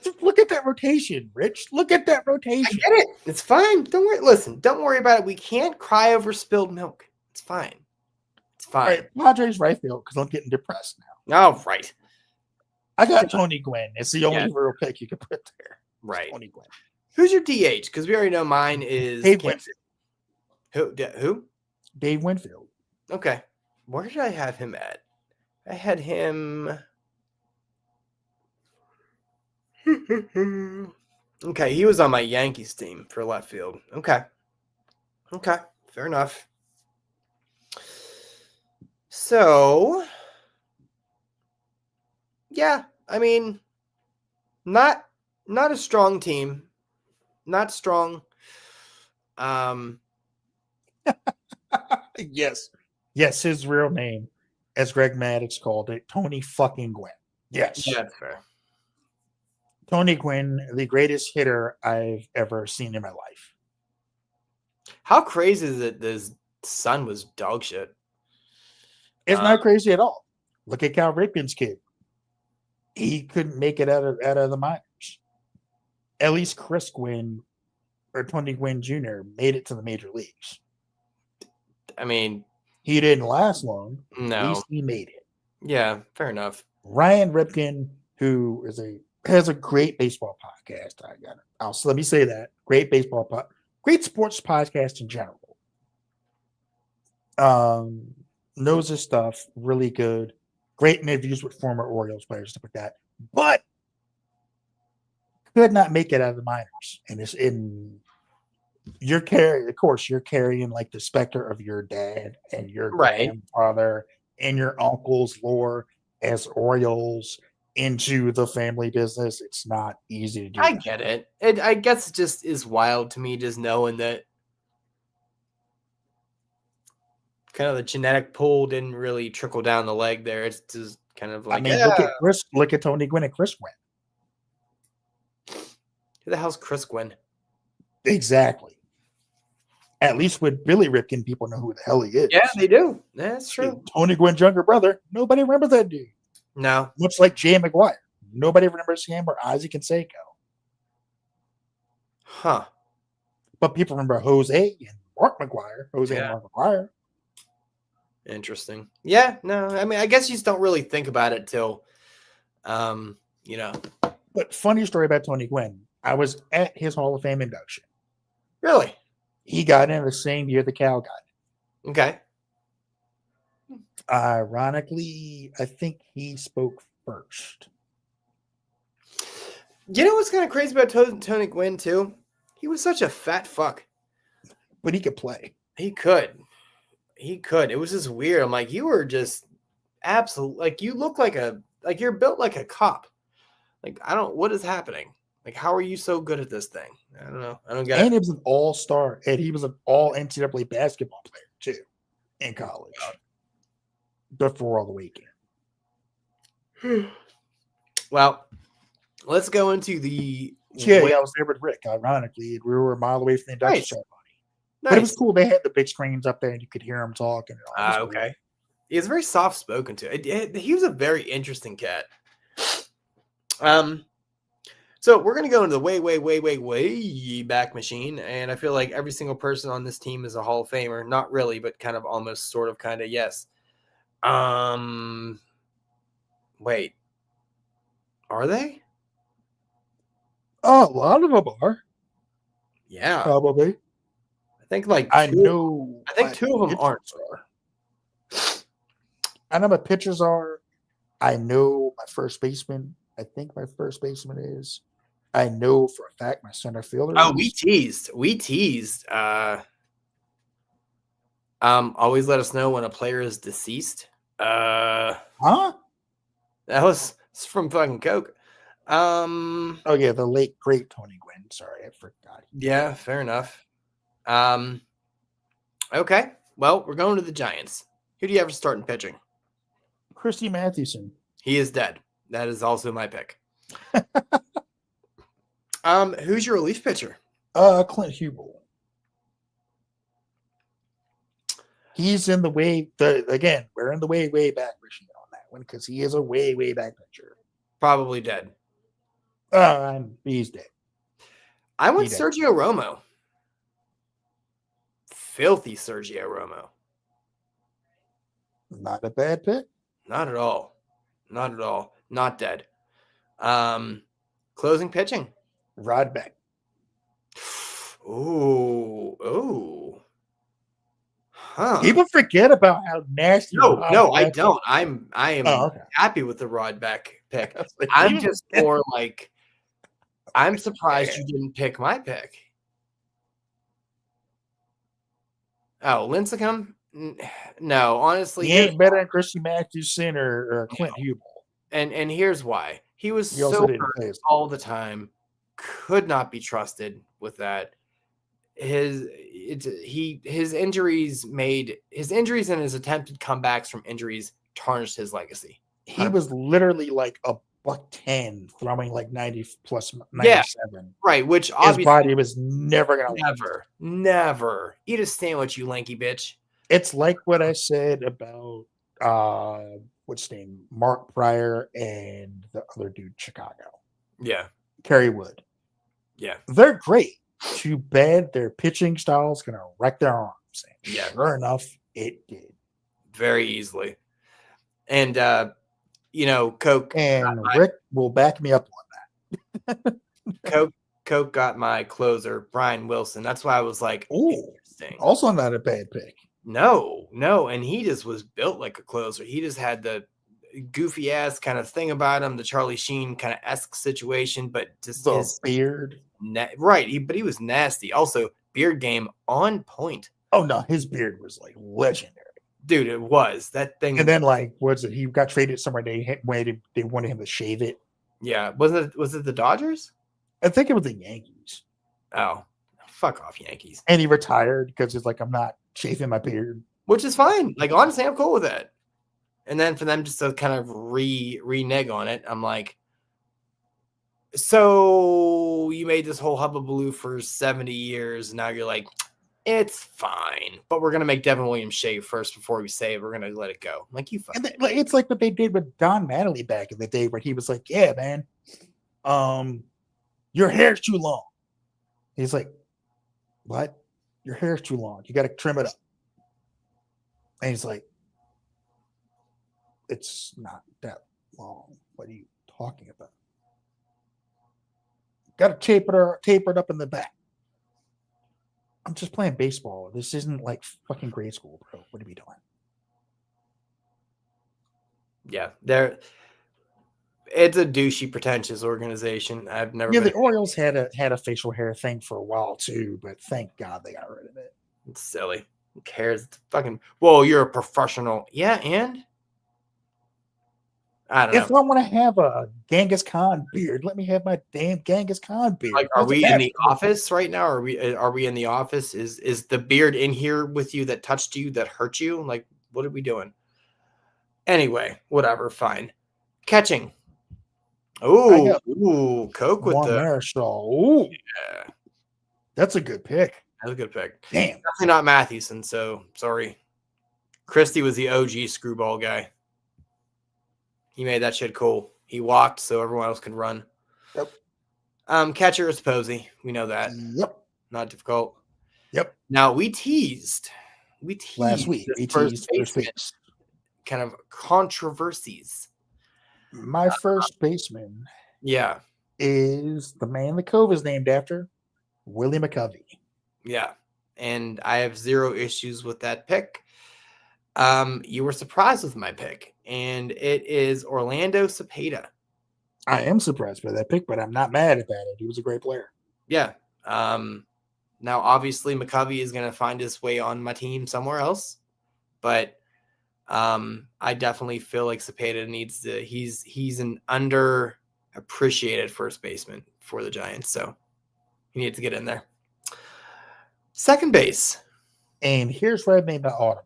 just look at that rotation, Rich. Look at that rotation. I get it. It's fine. Don't worry. Listen, don't worry about it. We can't cry over spilled milk. It's fine. It's fine. All right, Padres right field because I'm getting depressed now. Oh, right. I got Tony Gwynn. It's the only real pick you could put there. Right. Tony Gwynn. Who's your DH? Because we already know mine is Dave Winfield. Who? Dave Winfield. Okay. Where did I have him at? I had him. Okay, he was on my Yankees team for left field. Okay, fair enough. So, yeah, I mean, not a strong team, not strong. Um, Yes. Yes, his real name, as Greg Maddux called it, Tony fucking Gwynn. Yes. yeah, that's fair. Tony Gwynn, the greatest hitter I've ever seen in my life. How crazy is it? His son was dog shit. It's not crazy at all. Look at Cal Ripken's kid. He couldn't make it out of the minors. At least Chris Gwynn or Tony Gwynn Jr. made it to the major leagues. I mean, He didn't last long. At no. least he made it. Yeah, fair enough. Ryan Ripken, who has a great baseball podcast. So let me say that. Great great sports podcast in general. Knows his stuff, really good. Great interviews with former Orioles players, stuff like that. But could not make it out of the minors. And it's in you're carrying like the specter of your dad and your grandfather and your uncle's lore as Orioles into the family business. It's not easy to do. I get it. I guess it just is wild to me just knowing that kind of the genetic pool didn't really trickle down the leg there. It's just kind of like, look at Tony Gwynn and Chris Gwynn. Who the hell's Chris Gwynn? Exactly. At least with Billy Ripken, people know who the hell he is. Yeah, they do. That's true. Tony Gwynn's younger brother, nobody remembers that dude. No. Much like Jay McGuire. Nobody remembers him or Ozzie Canseco. Huh. But people remember Jose and Mark McGuire. And Mark McGuire. Interesting. Yeah, no, I mean, I guess you just don't really think about it till, you know. But funny story about Tony Gwynn. I was at his Hall of Fame induction. Really? He got in the same year the Cal got in. Okay. Ironically, I think he spoke first. You know what's kind of crazy about Tony Gwynn, too? He was such a fat fuck. But he could play. He could. It was just weird. I'm like, you were just absolute. Like, you look like you're built like a cop. Like, what is happening? Like, how are you so good at this thing? I don't know. I don't get it. And he was an all-star, and he was an all-NCAA basketball player, too, in college. Before all the weekend. Well, let's go into the... Yeah, I was there with Rick, ironically. We were a mile away from the induction ceremony. Nice. But it was cool. They had the big screens up there, and you could hear him talking. Okay. Cool. He was very soft-spoken, too. He was a very interesting cat. So we're going to go into the way back machine, and I feel like every single person on this team is a Hall of Famer. Not really, but kind of almost sort of kind of yes. Wait. Are they? Oh, a lot of them are. Yeah. Probably. I think like I think two of them aren't. I know my pitchers are. I know my first baseman. I think my first baseman is. I know for a fact my center fielder. Oh, we teased. Always let us know when a player is deceased. Huh? That was from fucking Coke. Oh yeah, the late great Tony Gwynn. Sorry, I forgot. Yeah, fair enough. Okay. Well, we're going to the Giants. Who do you have to start in pitching? Christy Mathewson. He is dead. That is also my pick. Who's your relief pitcher? Clint Hubel. He's in the we're in the way back machine on that one because he is a way back pitcher. Probably dead. He's dead. I went Sergio Romo. Filthy Sergio Romo. Not a bad pick. Not at all. Not dead. Closing pitching. Rod Beck. Ooh. Huh. People forget about how nasty. No, I don't. I am happy with the Rod Beck pick. I'm just more like, I'm surprised you didn't pick my pick. Oh, Lincecum? No, honestly, He ain't better than Christy Mathewson or Clint Hubel. and here's why. He was He also so didn't hurt play as all the time, could not be trusted with that. His injuries and his attempted comebacks from injuries tarnished his legacy. he was literally like a $110 throwing like 90 plus Yeah, 97. right. Which His obviously body was never gonna never eat a sandwich, you lanky bitch. It's like what I said about what's his name, Mark Pryor and the other dude, Chicago, Yeah, Kerry Wood. yeah, They're great. Too bad their pitching style is gonna wreck their arms. And Yeah. sure enough, it did. very easily. And Coke And Rick will back me up on Coke got my closer, Brian Wilson. That's why I was like, that. Ooh, interesting. also not a bad pick. No, and he just was built like a closer. He just had the goofy ass kind of thing about him, the Charlie Sheen kind of esque situation, but just The his beard. right. But he was nasty. Also, beard game on point. Oh no, his beard was like legendary. Dude, it was that thing. And then like, what's it? He got traded somewhere. They wanted him to shave it. Yeah, was it the Dodgers? I think it was the Yankees. Oh, fuck off, Yankees. And he retired because he's like, I'm not shaving my beard. Which is fine. Like, honestly, I'm cool with it. And then for them just to kind of renege on it, I'm like, so you made this whole hubbubaloo for 70 years, and now you're like, it's fine, but we're gonna make Devin Williams shave first before we say it. We're gonna let it go. I'm like, you fucking. It's like what they did with Don Mattingly back in the day, where he was like, "Yeah, man, your hair's too long." He's like, "What? Your hair's too long. You got to trim it up." And he's like, "It's not that long. What are you talking about? Got to taper it up in the back." I'm just playing baseball. This isn't like fucking grade school, bro. What are we doing? Yeah, it's a douchey, pretentious organization. I've never. Yeah, the Orioles had a facial hair thing for a while too, but thank God they got rid of it. It's silly. Who cares? It's fucking. Whoa, you're a professional. Yeah, and I don't know. If I want to have a Genghis Khan beard, let me have my damn Genghis Khan beard. Like, are we in the office right now? Are we in the office? Is the beard in here with you that touched you, that hurt you? Like, what are we doing? Anyway, whatever, fine. Catching. Ooh, Coke with the Marischal. Ooh, yeah. That's a good pick. That's a good pick. Damn. Definitely not Mathewson, so sorry. Christie was the OG screwball guy. He made that shit cool. He walked so everyone else could run. Yep. Catcher is Posey. We know that. Yep. Not difficult. Yep. Now we teased last week. We teased first base. Kind of controversies. My first baseman, yeah, is the man the Cove is named after, Willie McCovey. Yeah, and I have zero issues with that pick. You were surprised with my pick, and it is Orlando Cepeda. I am surprised by that pick, but I'm not mad about it. He was a great player. Yeah. Now, obviously, McCovey is going to find his way on my team somewhere else, but I definitely feel like Cepeda needs to. He's an underappreciated first baseman for the Giants, so he needs to get in there. Second base. And here's where I made my autumn.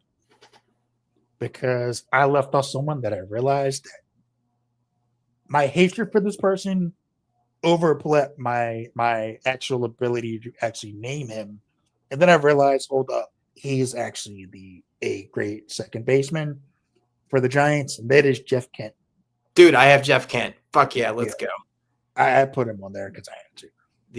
Because I left off someone that I realized that my hatred for this person overleapt my actual ability to actually name him. And then I realized, hold up, he's actually a great second baseman for the Giants, and that is Jeff Kent. Dude, I have Jeff Kent. Fuck yeah, let's go. I put him on there because I had to.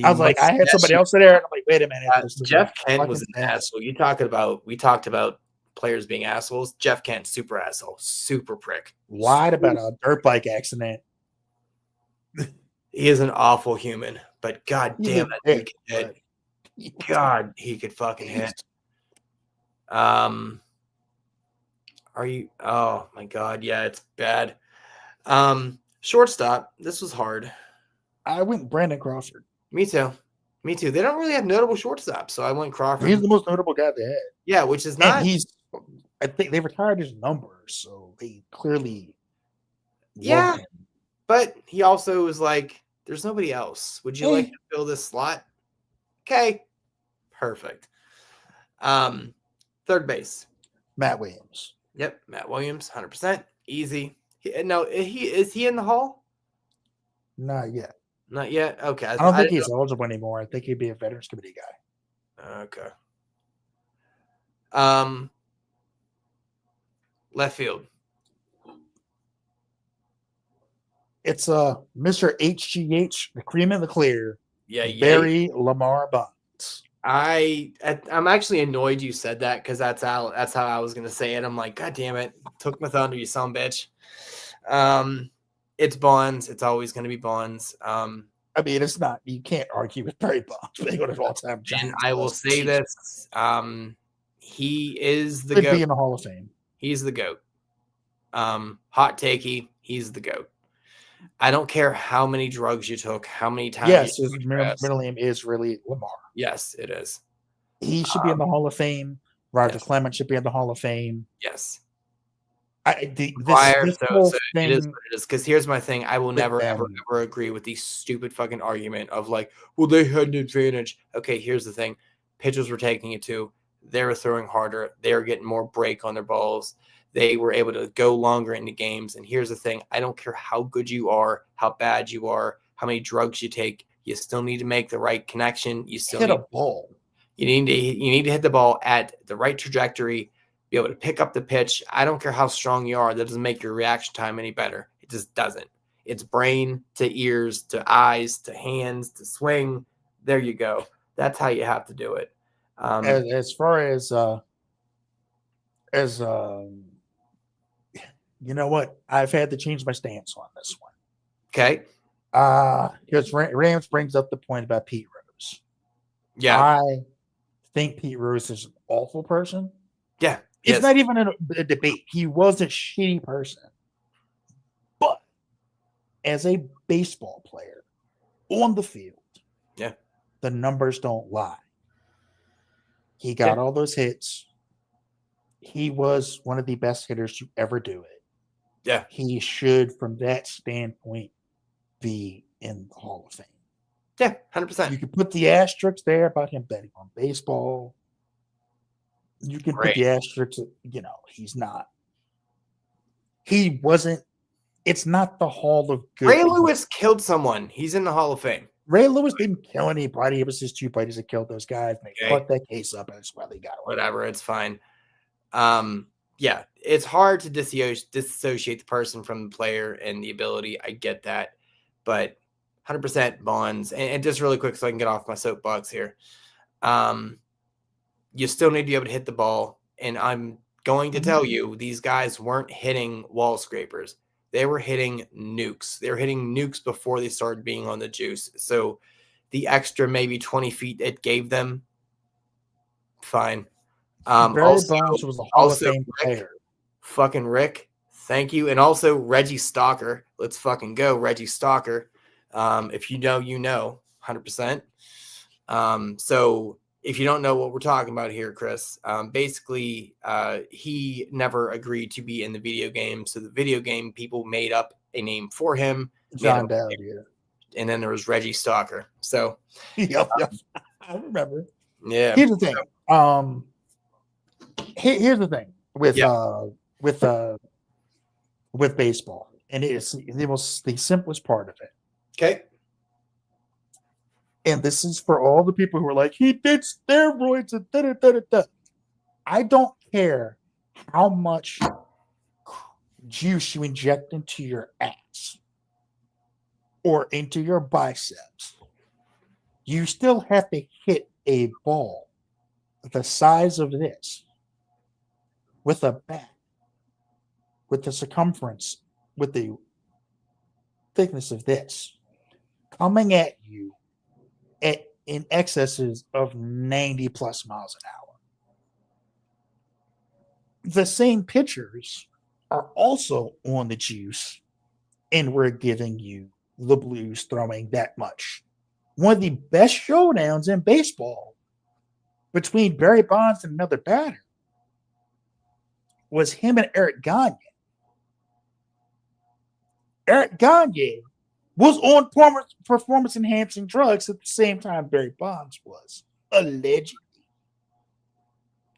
I was like, I had somebody else there, and I'm like, wait a minute. Jeff Kent was an asshole. We talked about players being assholes. Jeff Kent, super asshole, super prick. Lied about a dirt bike accident. He is an awful human, but god damn it, he could hit. God, he could fucking hit. Are you? Oh my god, yeah, it's bad. Shortstop. This was hard. I went Brandon Crawford. Me too. They don't really have notable shortstops, so I went Crawford. He's the most notable guy they had. Yeah, which is not. And he's I think they retired his numbers, so they clearly Yeah. loved him. But he also was like, there's nobody else. Would you like Hey. to fill this slot? Okay. Perfect. Third base. Matt Williams. Yep. Matt Williams, 100%. Easy. No, is he in the hall? Not yet. Not yet. Okay. I don't think he's eligible anymore. I think he'd be a Veterans Committee guy. Okay. Left field. It's Mr. HGH, the cream of the clear. Yeah, Barry Lamar Bonds. I'm actually annoyed you said that because that's how I was gonna say it. I'm like, God damn it, took my thunder, you son of a bitch. It's Bonds. It's always gonna be Bonds. I mean, it's not. You can't argue with Barry Bonds being one of all-time And Giants. I will say this: he is the Could GOAT. be in the Hall of Fame. He's the GOAT. Hot takey. He's the GOAT. I don't care how many drugs you took, how many times. Yes, his middle name is really Lamar. Yes, it is. He should be in the Hall of Fame. Roger yes. Clemens should be in the Hall of Fame. Yes. This whole thing, it is what it is. Because here's my thing: I will never, them. ever agree with the stupid fucking argument of like, well, they had an advantage. Okay, here's the thing: pitchers were taking it too. They were throwing harder. They were getting more break on their balls. They were able to go longer into games. And here's the thing: I don't care how good you are, how bad you are, how many drugs you take. You still need to make the right connection. You still hit need a ball. You need to hit the ball at the right trajectory, be able to pick up the pitch. I don't care how strong you are. That doesn't make your reaction time any better. It just doesn't. It's brain to ears to eyes to hands to swing. There you go. That's how you have to do it. As far as you know what, I've had to change my stance on this one. Okay. Because Rams brings up the point about Pete Rose. Yeah. I think Pete Rose is an awful person. Yeah. It's not even a debate. He was a shitty person. But as a baseball player on the field, yeah, the numbers don't lie. He got all those hits. He was one of the best hitters to ever do it. Yeah. He should, from that standpoint, be in the Hall of Fame. Yeah, 100%. You can put the asterisks there about him betting on baseball. You can put the asterisks, he's not. He wasn't. It's not the Hall of Good. Ray Lewis killed someone. He's in the Hall of Fame. Ray Lewis didn't kill anybody. It was his two buddies that killed those guys. They fucked that case up, and that's why they got away. Whatever, it's fine. Yeah, it's hard to dissociate the person from the player and the ability. I get that, but 100% Bonds. And just really quick, so I can get off my soapbox here. You still need to be able to hit the ball, and I'm going to tell you, these guys weren't hitting wall scrapers. They were hitting nukes. They were hitting nukes before they started being on the juice. So the extra maybe 20 feet it gave them, fine. Barry Bonds was a Hall of Fame player. Fucking Rick, thank you. And also Reggie Stalker. Let's fucking go, Reggie Stalker. If you know, you know, 100%. So if you don't know what we're talking about here, Chris, basically he never agreed to be in the video game. So the video game people made up a name for him. John Dowd, yeah. And then there was Reggie Stalker. So yep. I remember. Yeah. Here's the thing. Here's the thing with baseball, and it's the simplest part of it. Okay. And this is for all the people who are like, he did steroids and da-da-da-da-da. I don't care how much juice you inject into your ass or into your biceps. You still have to hit a ball the size of this with a bat, with the circumference, with the thickness of this, coming at you in excesses of 90 plus miles an hour. The same pitchers are also on the juice, and we're giving you the blues throwing that much. One of the best showdowns in baseball between Barry Bonds and another batter was him and Eric Gagne. Eric Gagne was on performance-enhancing drugs at the same time Barry Bonds was, allegedly.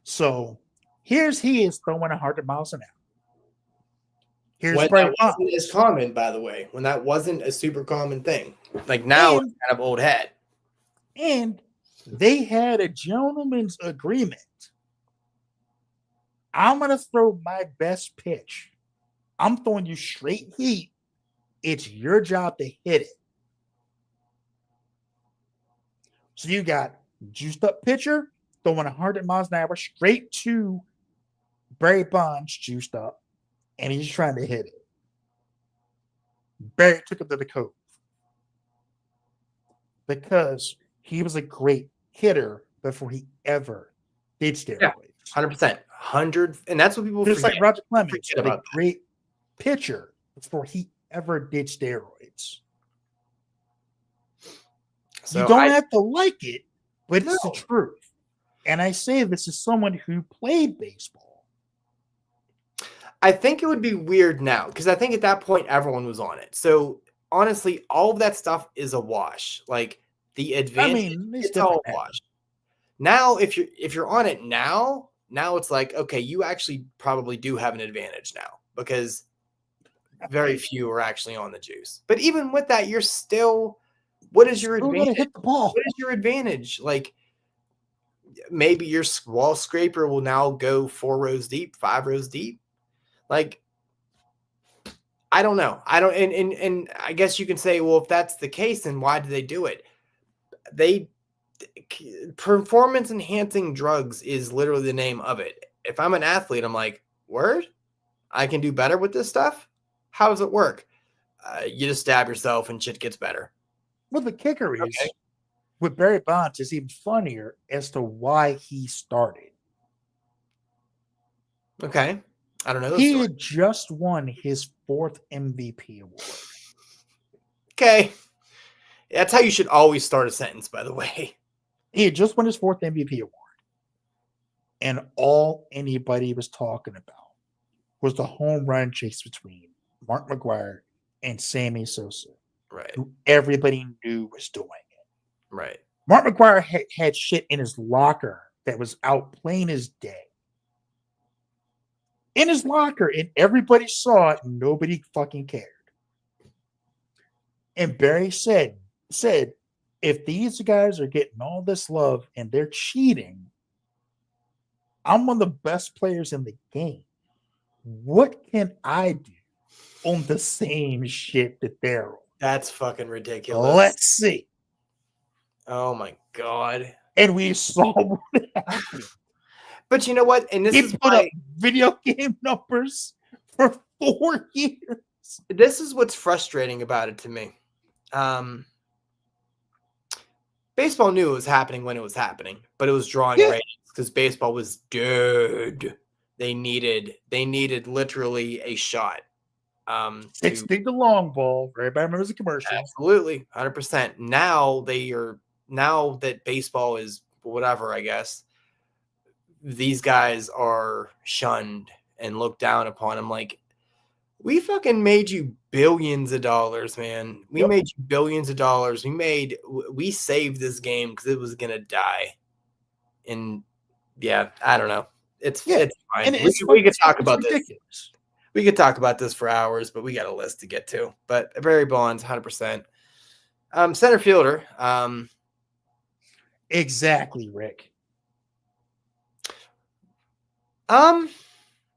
So here's he is throwing 100 miles an hour. Here's When Barry that Bonds. wasn't as common, by the way, when that wasn't a super common thing. Like now, it's kind of old hat. And they had a gentleman's agreement. I'm going to throw my best pitch. I'm throwing you straight heat. It's your job to hit it. So you got juiced up pitcher throwing 100 miles an hour straight to Barry Bonds, juiced up, and he's trying to hit it. Barry took him to the cove because he was a great hitter before he ever did steroids. Yeah, 100%. 100, and that's what people Just forget. like Roger Clemens, Forget was a about that. great pitcher before he ever did steroids. So you don't have to like it, but it's No. the truth. And I say this is someone who played baseball. I think it would be weird now because I think at that point everyone was on it. So honestly, all of that stuff is a wash. Like the advantage, it's all a wash. Now, if you're on it now it's like, okay, you actually probably do have an advantage now because very few are actually on the juice. But even with that, you're still. What is your advantage? Hit the ball. What is your advantage? Like maybe your wall scraper will now go 4 rows deep, 5 rows deep. Like I don't know. I don't and I guess you can say, well, if that's the case, then why do they do it? Performance enhancing drugs is literally the name of it. If I'm an athlete, I'm like, word? I can do better with this stuff? How does it work? You just stab yourself and shit gets better. Well, the kicker is with Barry Bonds is even funnier as to why he started. Okay. I don't know. He had just won his 4th MVP award. Okay. That's how you should always start a sentence, by the way. He had just won his 4th MVP award. And all anybody was talking about was the home run chase between Mark McGwire and Sammy Sosa. Right. Who everybody knew was doing it. Right. Mark McGwire had shit in his locker that was out plain as day. In his locker, and everybody saw it, and nobody fucking cared. And Barry said, if these guys are getting all this love and they're cheating, I'm one of the best players in the game. What can I do on the same shit that they're on? That's fucking ridiculous. Let's see. Oh my God. And we saw what happened. But you know what? And this is put why up video game numbers for 4 years. This is what's frustrating about it to me. Baseball knew it was happening when it was happening, but it was drawing ratings because baseball was dead. They needed literally a shot. It's the long ball. Everybody remembers the commercial. Absolutely, 100%. Now that baseball is whatever, I guess these guys are shunned and looked down upon. I'm like, we fucking made you billions of dollars, man. We made you billions of dollars. We saved this game because it was gonna die. And yeah, I don't know. It's fine. And we could talk about this. We could talk about this for hours, but we got a list to get to. But Barry Bonds, 100%. Center fielder. Exactly, Rick.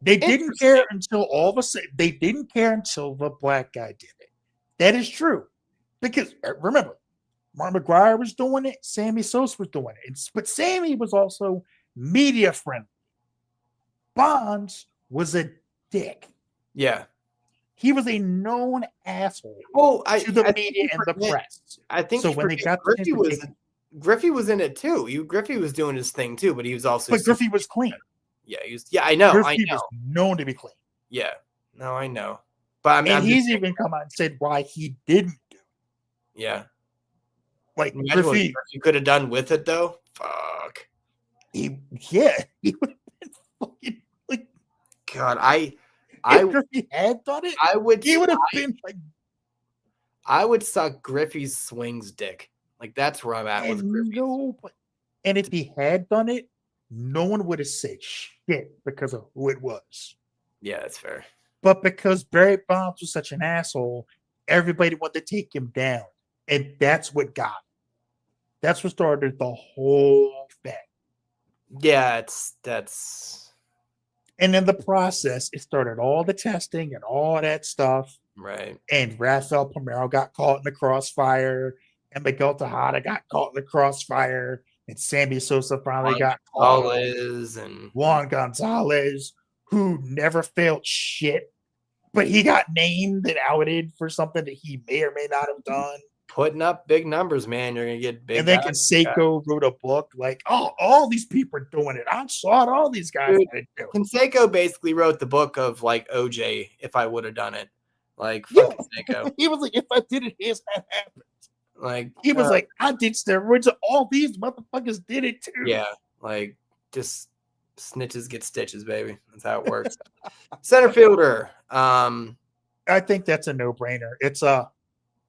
They didn't care until all of a sudden. They didn't care until the black guy did it. That is true. Because remember, Mark McGwire was doing it. Sammy Sosa was doing it. But Sammy was also media friendly. Bonds was a dick. Yeah. He was a known asshole to the media and the press. I think so. When they got Griffey was in it too. Griffey was doing his thing too, but he was also. But Griffey was clean. Yeah, I know. Griffey was known to be clean. Yeah, no, I know. But he's even come out and said why he didn't do it. Yeah, like Griffey could have done with it though. Fuck. He would have been fucking like. God, I If he had done it, I would he would have been like, I would suck Griffey's swings dick. Like that's where I'm at with Griffey's. and if he had done it, no one would have said shit because of who it was. Yeah, that's fair. But because Barry Bonds was such an asshole, everybody wanted to take him down. And that's what got him. That's what started the whole thing. Yeah, that's And in the process, it started all the testing and all that stuff. right. And Rafael Palmeiro got caught in the crossfire, and Miguel Tejada got caught in the crossfire, and Sammy Sosa finally got caught. And Juan Gonzalez, who never failed shit, but he got named and outed for something that he may or may not have done. putting up big numbers, man. You're gonna get big. And then Canseco wrote a book like, "Oh, all these people are doing it. I saw it. All these guys did it." Canseco basically wrote the book of like OJ. If I would have done it, like Yeah. Canseco. He was like, "If I did it, here's what happened." Like He was like, "I did steroids. All these motherfuckers did it too." yeah, like just snitches get stitches, baby. That's how it works. Center fielder, I think that's a no-brainer. It's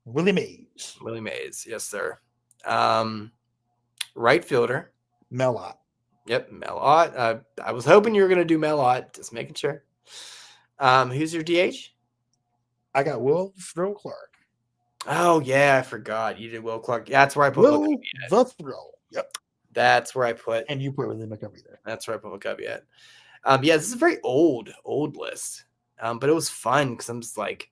Willie Mays. Willie Mays, yes, sir. Right fielder, Melot. yep, Melot. I was hoping you were gonna do Melot, just making sure. Who's your DH? I got Will Throw Clark. Oh yeah, I forgot you did Will Clark. That's where I put Will McCovey at. the Throw. Yep. That's where I put. And you put Willie McCovey there. That's where I put McCovey at. Yeah, this is a very old list. But it was fun because I'm just like,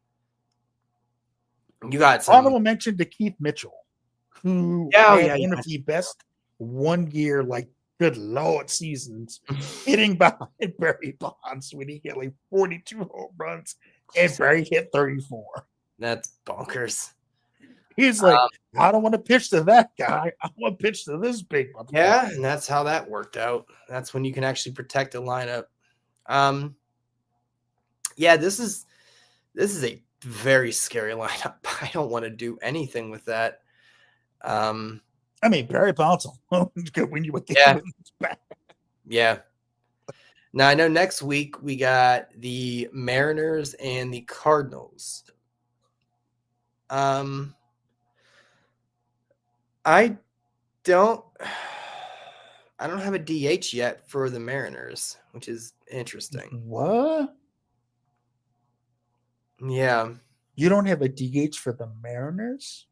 you got some Honorable mention to Keith Mitchell, who had one of the best 1 year, like, good Lord, seasons, hitting behind Barry Bonds when he hit like 42 home runs and Barry hit 34. That's bonkers. He's like, I don't want to pitch to that guy. I want to pitch to this big one. Yeah, and that's how that worked out. That's when you can actually protect a lineup. Yeah, this is a very scary lineup. I don't want to do anything with that. I mean, Barry Bonds could win you with the back. Yeah. Now I know next week we got the Mariners and the Cardinals. I don't have a DH yet for the Mariners, which is interesting. What? Yeah. You don't have a DH for the Mariners?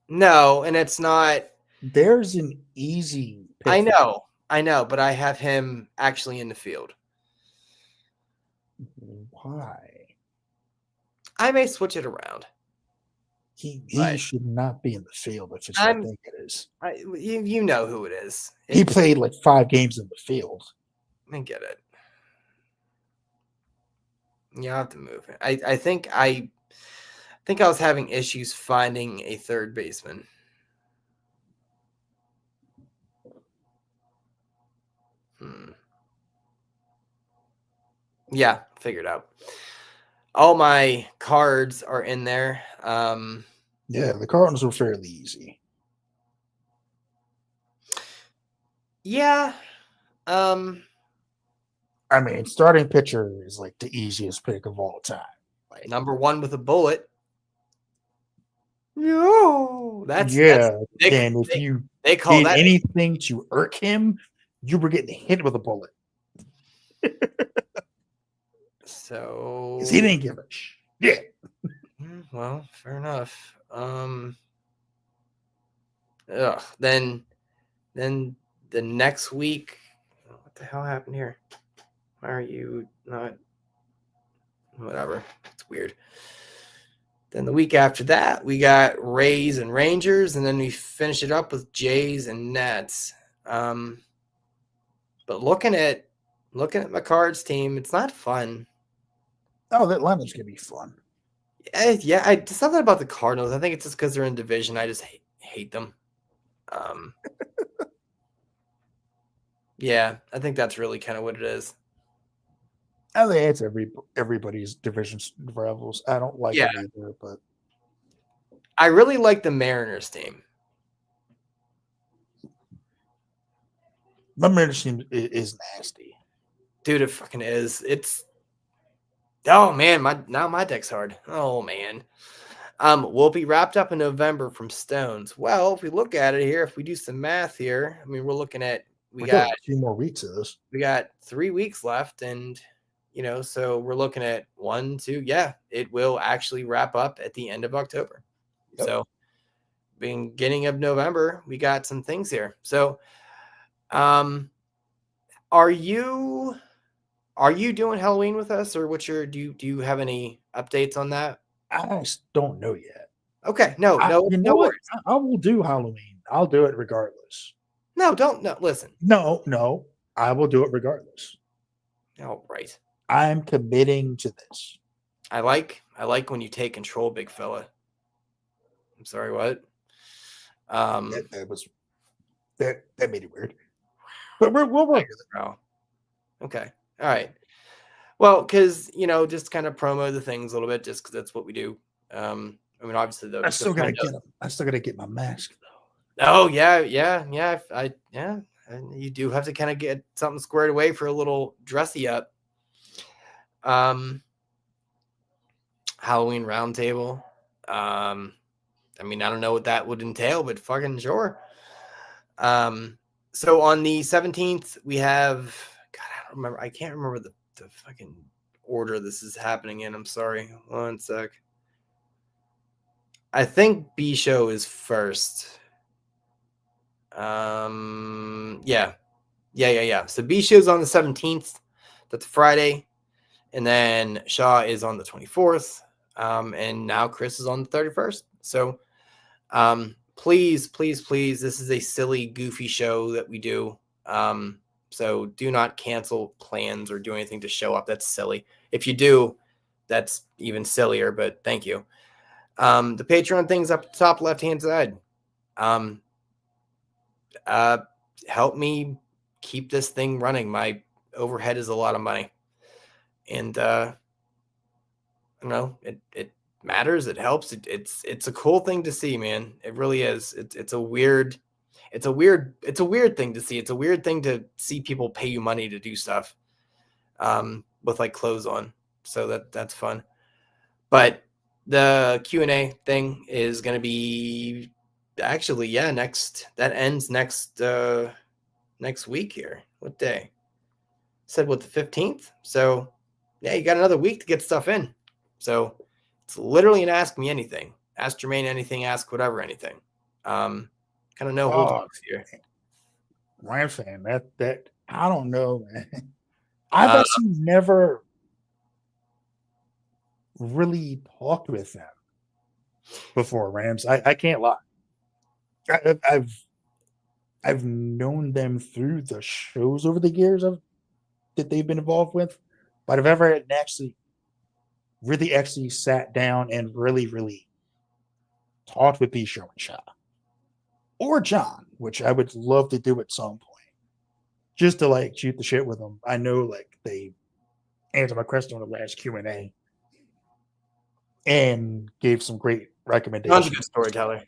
No, and it's not. There's an easy pick. I know, but I have him actually in the field. Why? I may switch it around. He should not be in the field if it's what I think it is. You know who it is. He played like 5 games in the field. I get it. You have to move it. I think I was having issues finding a third baseman. Yeah, figured out. All my cards are in there. Yeah, the Cardinals were fairly easy. Yeah. I mean, starting pitcher is like the easiest pick of all time. Like, number 1 with a bullet. No, and if you they call did that anything to irk him, you were getting hit with a bullet. So he didn't give a shit. Well, fair enough. Then the next week, what the hell happened here? Why are you not? Whatever. It's weird. Then the week after that, we got Rays and Rangers, and then we finish it up with Jays and Nets. But looking at my cards team, it's not fun. Oh, that lineup's gonna be fun. Yeah, something about the Cardinals. I think it's just because they're in division. I just hate them. Yeah, I think that's really kind of what it is. I think it's everybody's division rivals. I don't like it either, but I really like the Mariners team. My Mariners team is nasty. Dude, it fucking is. It's Oh man, my deck's hard. Oh man. We'll be wrapped up in November from Stones. Well, if we look at it here, if we do some math here, I mean, we're looking at We got a few more weeks of this. we got 3 weeks left, and so we're looking at 1, 2. Yeah, it will actually wrap up at the end of October. Yep. So, beginning of November, we got some things here. So, are you doing Halloween with us, or what's your do you have any updates on that? I just don't know yet. Okay, no You know what? worries. I will do Halloween. I'll do it regardless. No, don't listen. No, I will do it regardless. All right. I'm committing to this. I like when you take control, big fella. I'm sorry, what? That made it weird. But we'll work with it. Oh, okay. All right. Well, because just kind of promo the things a little bit, just because that's what we do. I mean, obviously, I still gotta get my mask though. Oh yeah. You do have to kind of get something squared away for a little dressy up. Halloween roundtable. I mean, I don't know what that would entail, but fucking sure. So on the 17th, we have. God, I don't remember. I can't remember the fucking order this is happening in. I'm sorry. 1 sec. I think B show is first. Yeah. So B show's on the 17th. That's Friday. And then Shaw is on the 24th. And now Chris is on the 31st. So please, this is a silly, goofy show that we do. So do not cancel plans or do anything to show up. That's silly. If you do, that's even sillier, but thank you. The Patreon thing's up at the top left-hand side. Help me keep this thing running. My overhead is a lot of money. And I don't know, it matters. It helps. It's a cool thing to see, man. It really is. It's a weird thing to see. It's a weird thing to see people pay you money to do stuff with like clothes on. So that's fun. But the Q&A thing is going to be actually, that ends next week here. What day? Said what, the 15th? So yeah, you got another week to get stuff in. So it's literally an ask me anything. Ask Jermaine anything, ask whatever anything. Kind of no holdbacks here. Ryan fan, that I don't know, man. I've actually never really talked with them before, Rams. I can't lie. I've known them through the shows over the years that they've been involved with, but I've ever actually sat down and really talked with B Show and Shaw or John, which I would love to do at some point, just to like shoot the shit with them. I know like they answered my question on the last Q&A and gave some great recommendations. John's a good storyteller.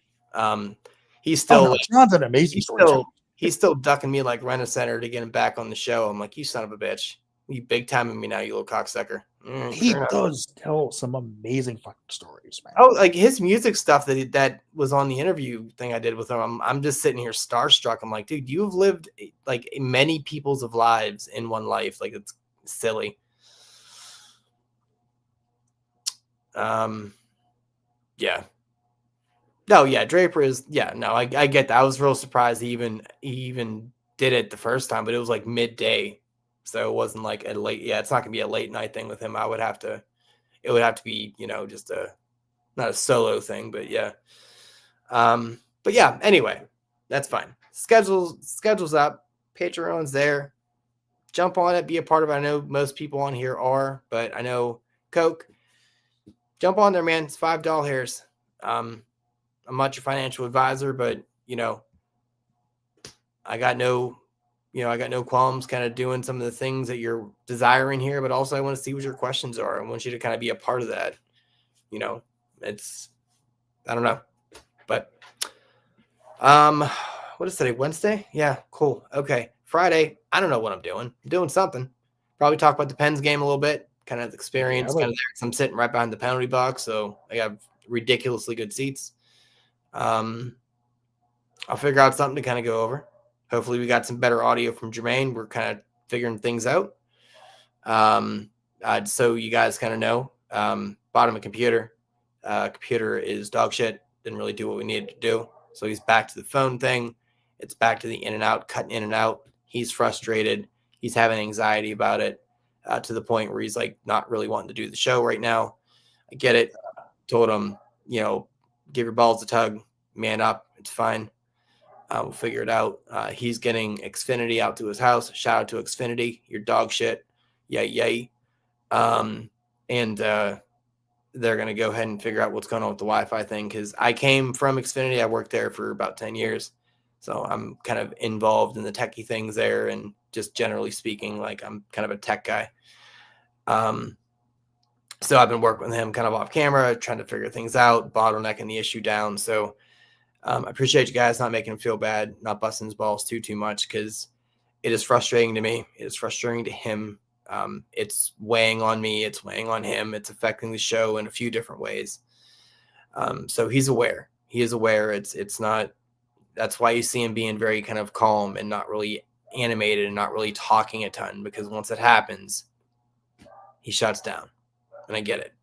He's still John's an amazing storyteller. He's still ducking me like rent a center to get him back on the show. I'm like, you son of a bitch. You big timing me now, you little cocksucker. He does tell some amazing fucking stories, man. Oh, like his music stuff that was on the interview thing I did with him. I'm just sitting here starstruck. I'm like, dude, you've lived like many people's of lives in one life. Like it's silly. Yeah. No, yeah, Draper is, yeah, no, I get that. I was real surprised he even did it the first time, but it was like midday. So it wasn't like a late, it's not gonna be a late night thing with him. It would have to be, just not a solo thing, but yeah. But yeah, anyway, that's fine. Schedule's up, Patreon's there. Jump on it, be a part of it. I know most people on here are, but I know Coke. Jump on there, man. It's $5. I'm not your financial advisor, but I got no qualms kind of doing some of the things that you're desiring here, but also I want to see what your questions are. I want you to kind of be a part of that. I don't know, but what is today? Wednesday? Yeah, cool. Okay. Friday, I don't know what I'm doing. I'm doing something. Probably talk about the Pens game a little bit. kind of experience, Yeah, kind of there. 'Cause I'm sitting right behind the penalty box, so I have ridiculously good seats. I'll figure out something to kind of go over. Hopefully, we got some better audio from Jermaine. We're kind of figuring things out. So you guys kind of know, bought him a computer. Computer is dog shit. Didn't really do what we needed to do. So he's back to the phone thing. It's back to the in and out, cutting in and out. He's frustrated. He's having anxiety about it, to the point where he's like not really wanting to do the show right now. I get it. Told him, give your balls a tug, man up. It's fine. We'll figure it out. He's getting Xfinity out to his house. Shout out to Xfinity. Your dog shit. Yay. And they're going to go ahead and figure out what's going on with the Wi-Fi thing. Because I came from Xfinity. I worked there for about 10 years. So I'm kind of involved in the techie things there. And just generally speaking, like I'm kind of a tech guy. So I've been working with him kind of off camera, trying to figure things out, bottlenecking the issue down. So I appreciate you guys not making him feel bad, not busting his balls too much, because it is frustrating to me. It is frustrating to him. It's weighing on me. It's weighing on him. It's affecting the show in a few different ways. So he's aware. He is aware. It's not. That's why you see him being very kind of calm and not really animated and not really talking a ton, because once it happens, he shuts down. And I get it.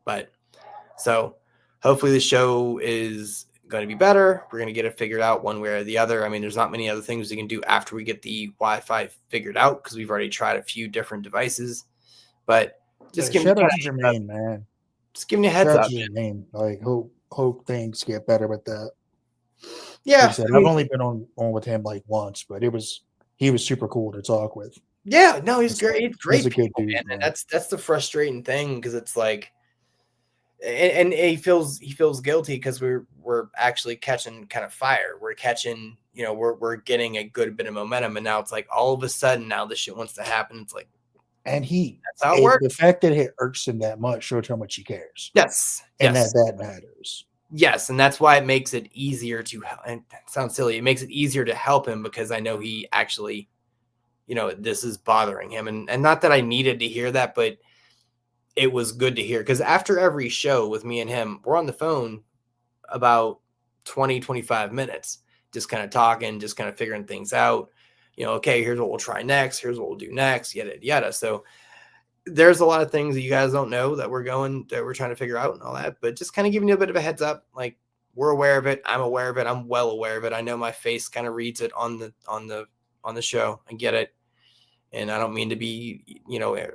But so hopefully the show is going to be better. We're going to get it figured out one way or the other. I mean, there's not many other things we can do after we get the Wi-Fi figured out, because we've already tried a few different devices. But just give me shout out to Jermaine, man. Just giving you a heads Shout out up. to Jermaine. Like, hope things get better with that. Yeah, like I said, I've only been on with him like once, but he was super cool to talk with. Yeah, no, he's great. He's great. He's a good dude, man. man. And that's the frustrating thing, because it's like, and he feels guilty because we're actually catching kind of fire. We're catching, we're getting a good bit of momentum, and now it's like all of a sudden now this shit wants to happen. It's like, and that's how it works. The fact that it irks him that much shows how much he cares. Yes, and that matters. Yes, and that's why it makes it easier to. And it sounds silly. It makes it easier to help him, because I know he actually, this is bothering him, and not that I needed to hear that, but it was good to hear, because after every show with me and him, we're on the phone about 20, 25 minutes, just kind of talking, just kind of figuring things out. Okay, here's what we'll try next. Here's what we'll do next, yada, yada. So there's a lot of things that you guys don't know that we're trying to figure out and all that, but just kind of giving you a bit of a heads up. Like, we're aware of it. I'm aware of it. I'm well aware of it. I know my face kind of reads it on the show. I get it. And I don't mean to be,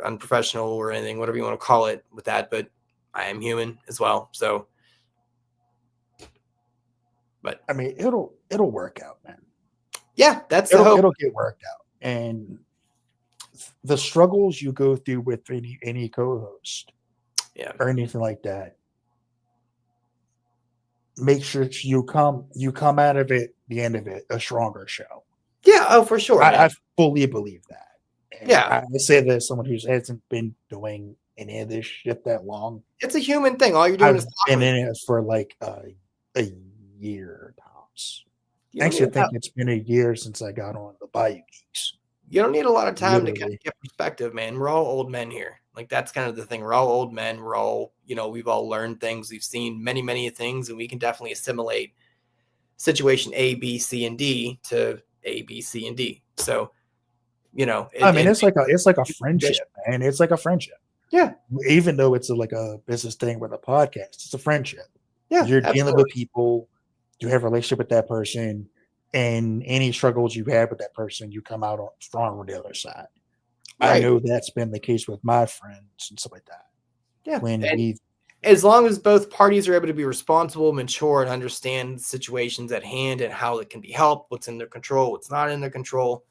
unprofessional or anything, whatever you want to call it with that, but I am human as well. So, but I mean, it'll work out, man. Yeah, that's the it'll, hope. It'll get worked out. And the struggles you go through with any co-host, or anything like that, make sure you come out of it, the end of it, a stronger show. Yeah, oh, for sure. I fully believe that. And yeah, I say that as someone who hasn't been doing any of this shit that long. It's a human thing. All you're doing is been in it for like a year tops. Actually, I think it's been a year since I got on the Bayou Geeks. You don't need a lot of time to kind of get perspective, man. We're all old men here. Like, that's kind of the thing. We're all old men. We're all, we've all learned things. We've seen many, many things, and we can definitely assimilate situation A, B, C, and D to A, B, C, and D. So, it's like a friendship, man. It's like a friendship. Yeah. Even though it's like a business thing with a podcast, it's a friendship. Yeah. You're dealing with people. You have a relationship with that person, and any struggles you have with that person, you come out on strong on the other side. Right. I know that's been the case with my friends and stuff like that. Yeah. As long as both parties are able to be responsible, mature, and understand situations at hand and how it can be helped, what's in their control, what's not in their control,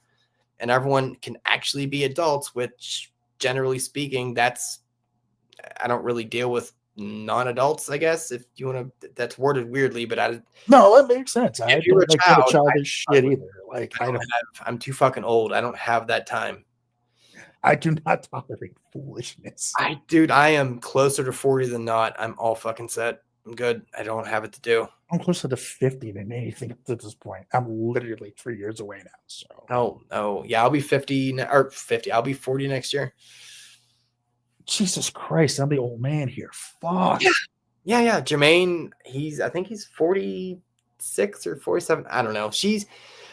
and everyone can actually be adults, which generally speaking, I don't really deal with non-adults, I guess, if you want to, that's worded weirdly, but no, that makes sense. I don't like childish shit either. Like, I'm too fucking old. I don't have that time. I do not tolerate foolishness. I am closer to 40 than not. I'm all fucking set. I'm good. I don't have it to do. I'm closer to 50 than anything at this point. I'm literally 3 years away now. So yeah, I'll be 50 or 50. I'll be 40 next year. Jesus Christ, I'm the old man here. Fuck. Yeah. Jermaine, I think he's 46 or 47. I don't know. She's the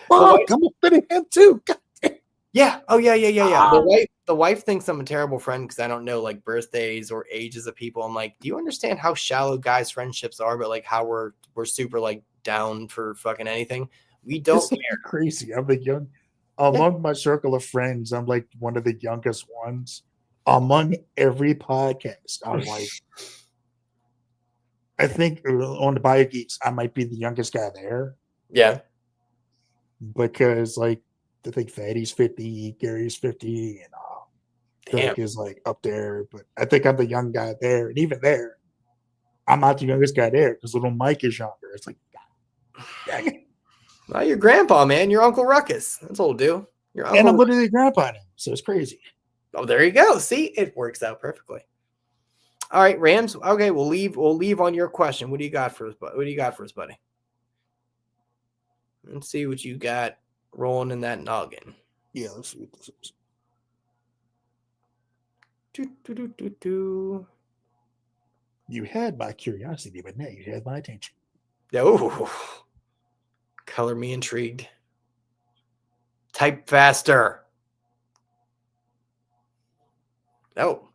wife. Fuck, I'm offending him too. God damn. Yeah. Oh, yeah. Ah. The wife thinks I'm a terrible friend because I don't know like birthdays or ages of people. I'm like, do you understand how shallow guys' friendships are? But like how we're super like down for fucking anything. We don't It's care. crazy. I'm the young among my circle of friends. I'm like one of the youngest ones. Among every podcast, I'm like, I think on the Bio Geeks, I might be the youngest guy there Yeah. because like I think Fatty's 50, Gary's 50, and Damn. Dirk is like up there. But I think I'm the young guy there, and even there, I'm not the youngest guy there because little Mike is younger. It's like, God dang it. Well, your grandpa, man, your Uncle Ruckus. That's old dude. Your uncle. And I'm literally a grandpa now, so it's crazy. Oh, there you go. See, it works out perfectly. All right, Rams. Okay, we'll leave on your question. What do you got for us, buddy? Let's see what you got rolling in that noggin. Yeah, let's see what this is. You had my curiosity, but now you had my attention. Oh, color me intrigued. Type faster. Oh,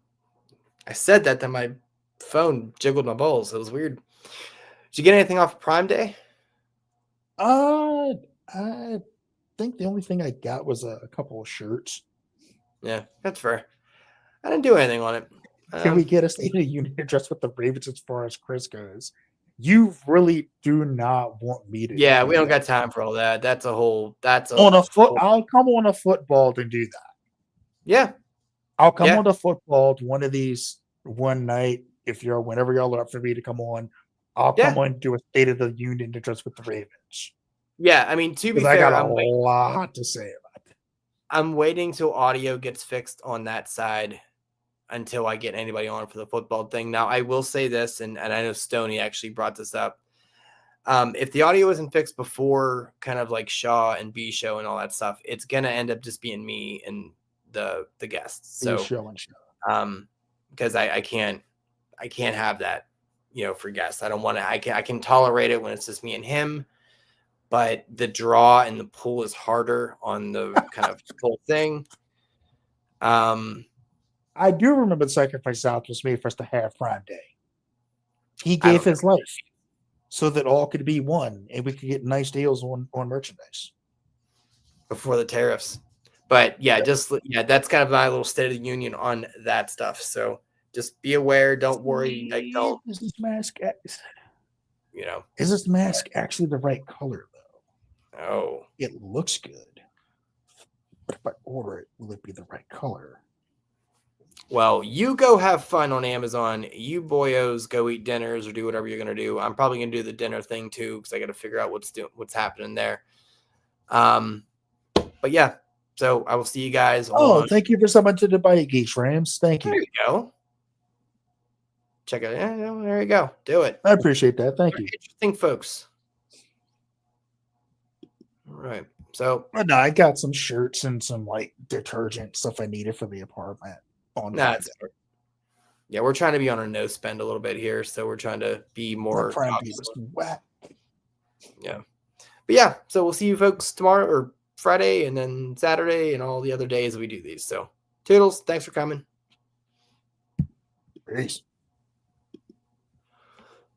I said that, then my phone jiggled my balls. It was weird. Did you get anything off of Prime Day? I think the only thing I got was a couple of shirts. Yeah, that's fair. I didn't do anything on it. Can we get a State of the Union address with the Ravens as far as Chris goes? You really do not want me to. Yeah, we don't got time for all that. That's on a foot. I'll come on a football to do that. Yeah, I'll come on a football to one of these one night whenever y'all are up for me to come on. I'll come on and do a State of the Union address with the Ravens. Yeah, I mean, to be fair, I got a lot to say about it. I'm waiting till audio gets fixed on that side until I get anybody on for the football thing. Now, I will say this, and I know Stoney actually brought this up. If the audio isn't fixed before kind of like Shaw and B show and all that stuff, it's gonna end up just being me and the guests. So because I can't have that, for guests. I don't want to. I can tolerate it when it's just me and him, but the draw and the pull is harder on the kind of whole thing. I do remember the sacrifice South was made for us to have Prime Day. He gave his life so that all could be one and we could get nice deals on merchandise. Before the tariffs. But that's kind of my little State of the Union on that stuff. So just be aware. Don't worry. Is this mask, is this mask actually the right color though? Oh, it looks good. But if I order it, will it be the right color? Well, you go have fun on Amazon. You boyos go eat dinners or do whatever you're gonna do. I'm probably gonna do the dinner thing too because I got to figure out what's happening there. But yeah, so I will see you guys. Thank you for coming to the Bite Geeks, Rams. Thank you. There you go. Check it out. Yeah, there you go. Do it. I appreciate that. Thank you. Interesting, folks. All right. So no, I got some shirts and some like detergent stuff I needed for the apartment. Yeah, we're trying to be on a no spend a little bit here, so we're trying to be more. Yeah, but yeah, so we'll see you folks tomorrow or Friday, and then Saturday, and all the other days we do these. So, toodles, thanks for coming. Peace.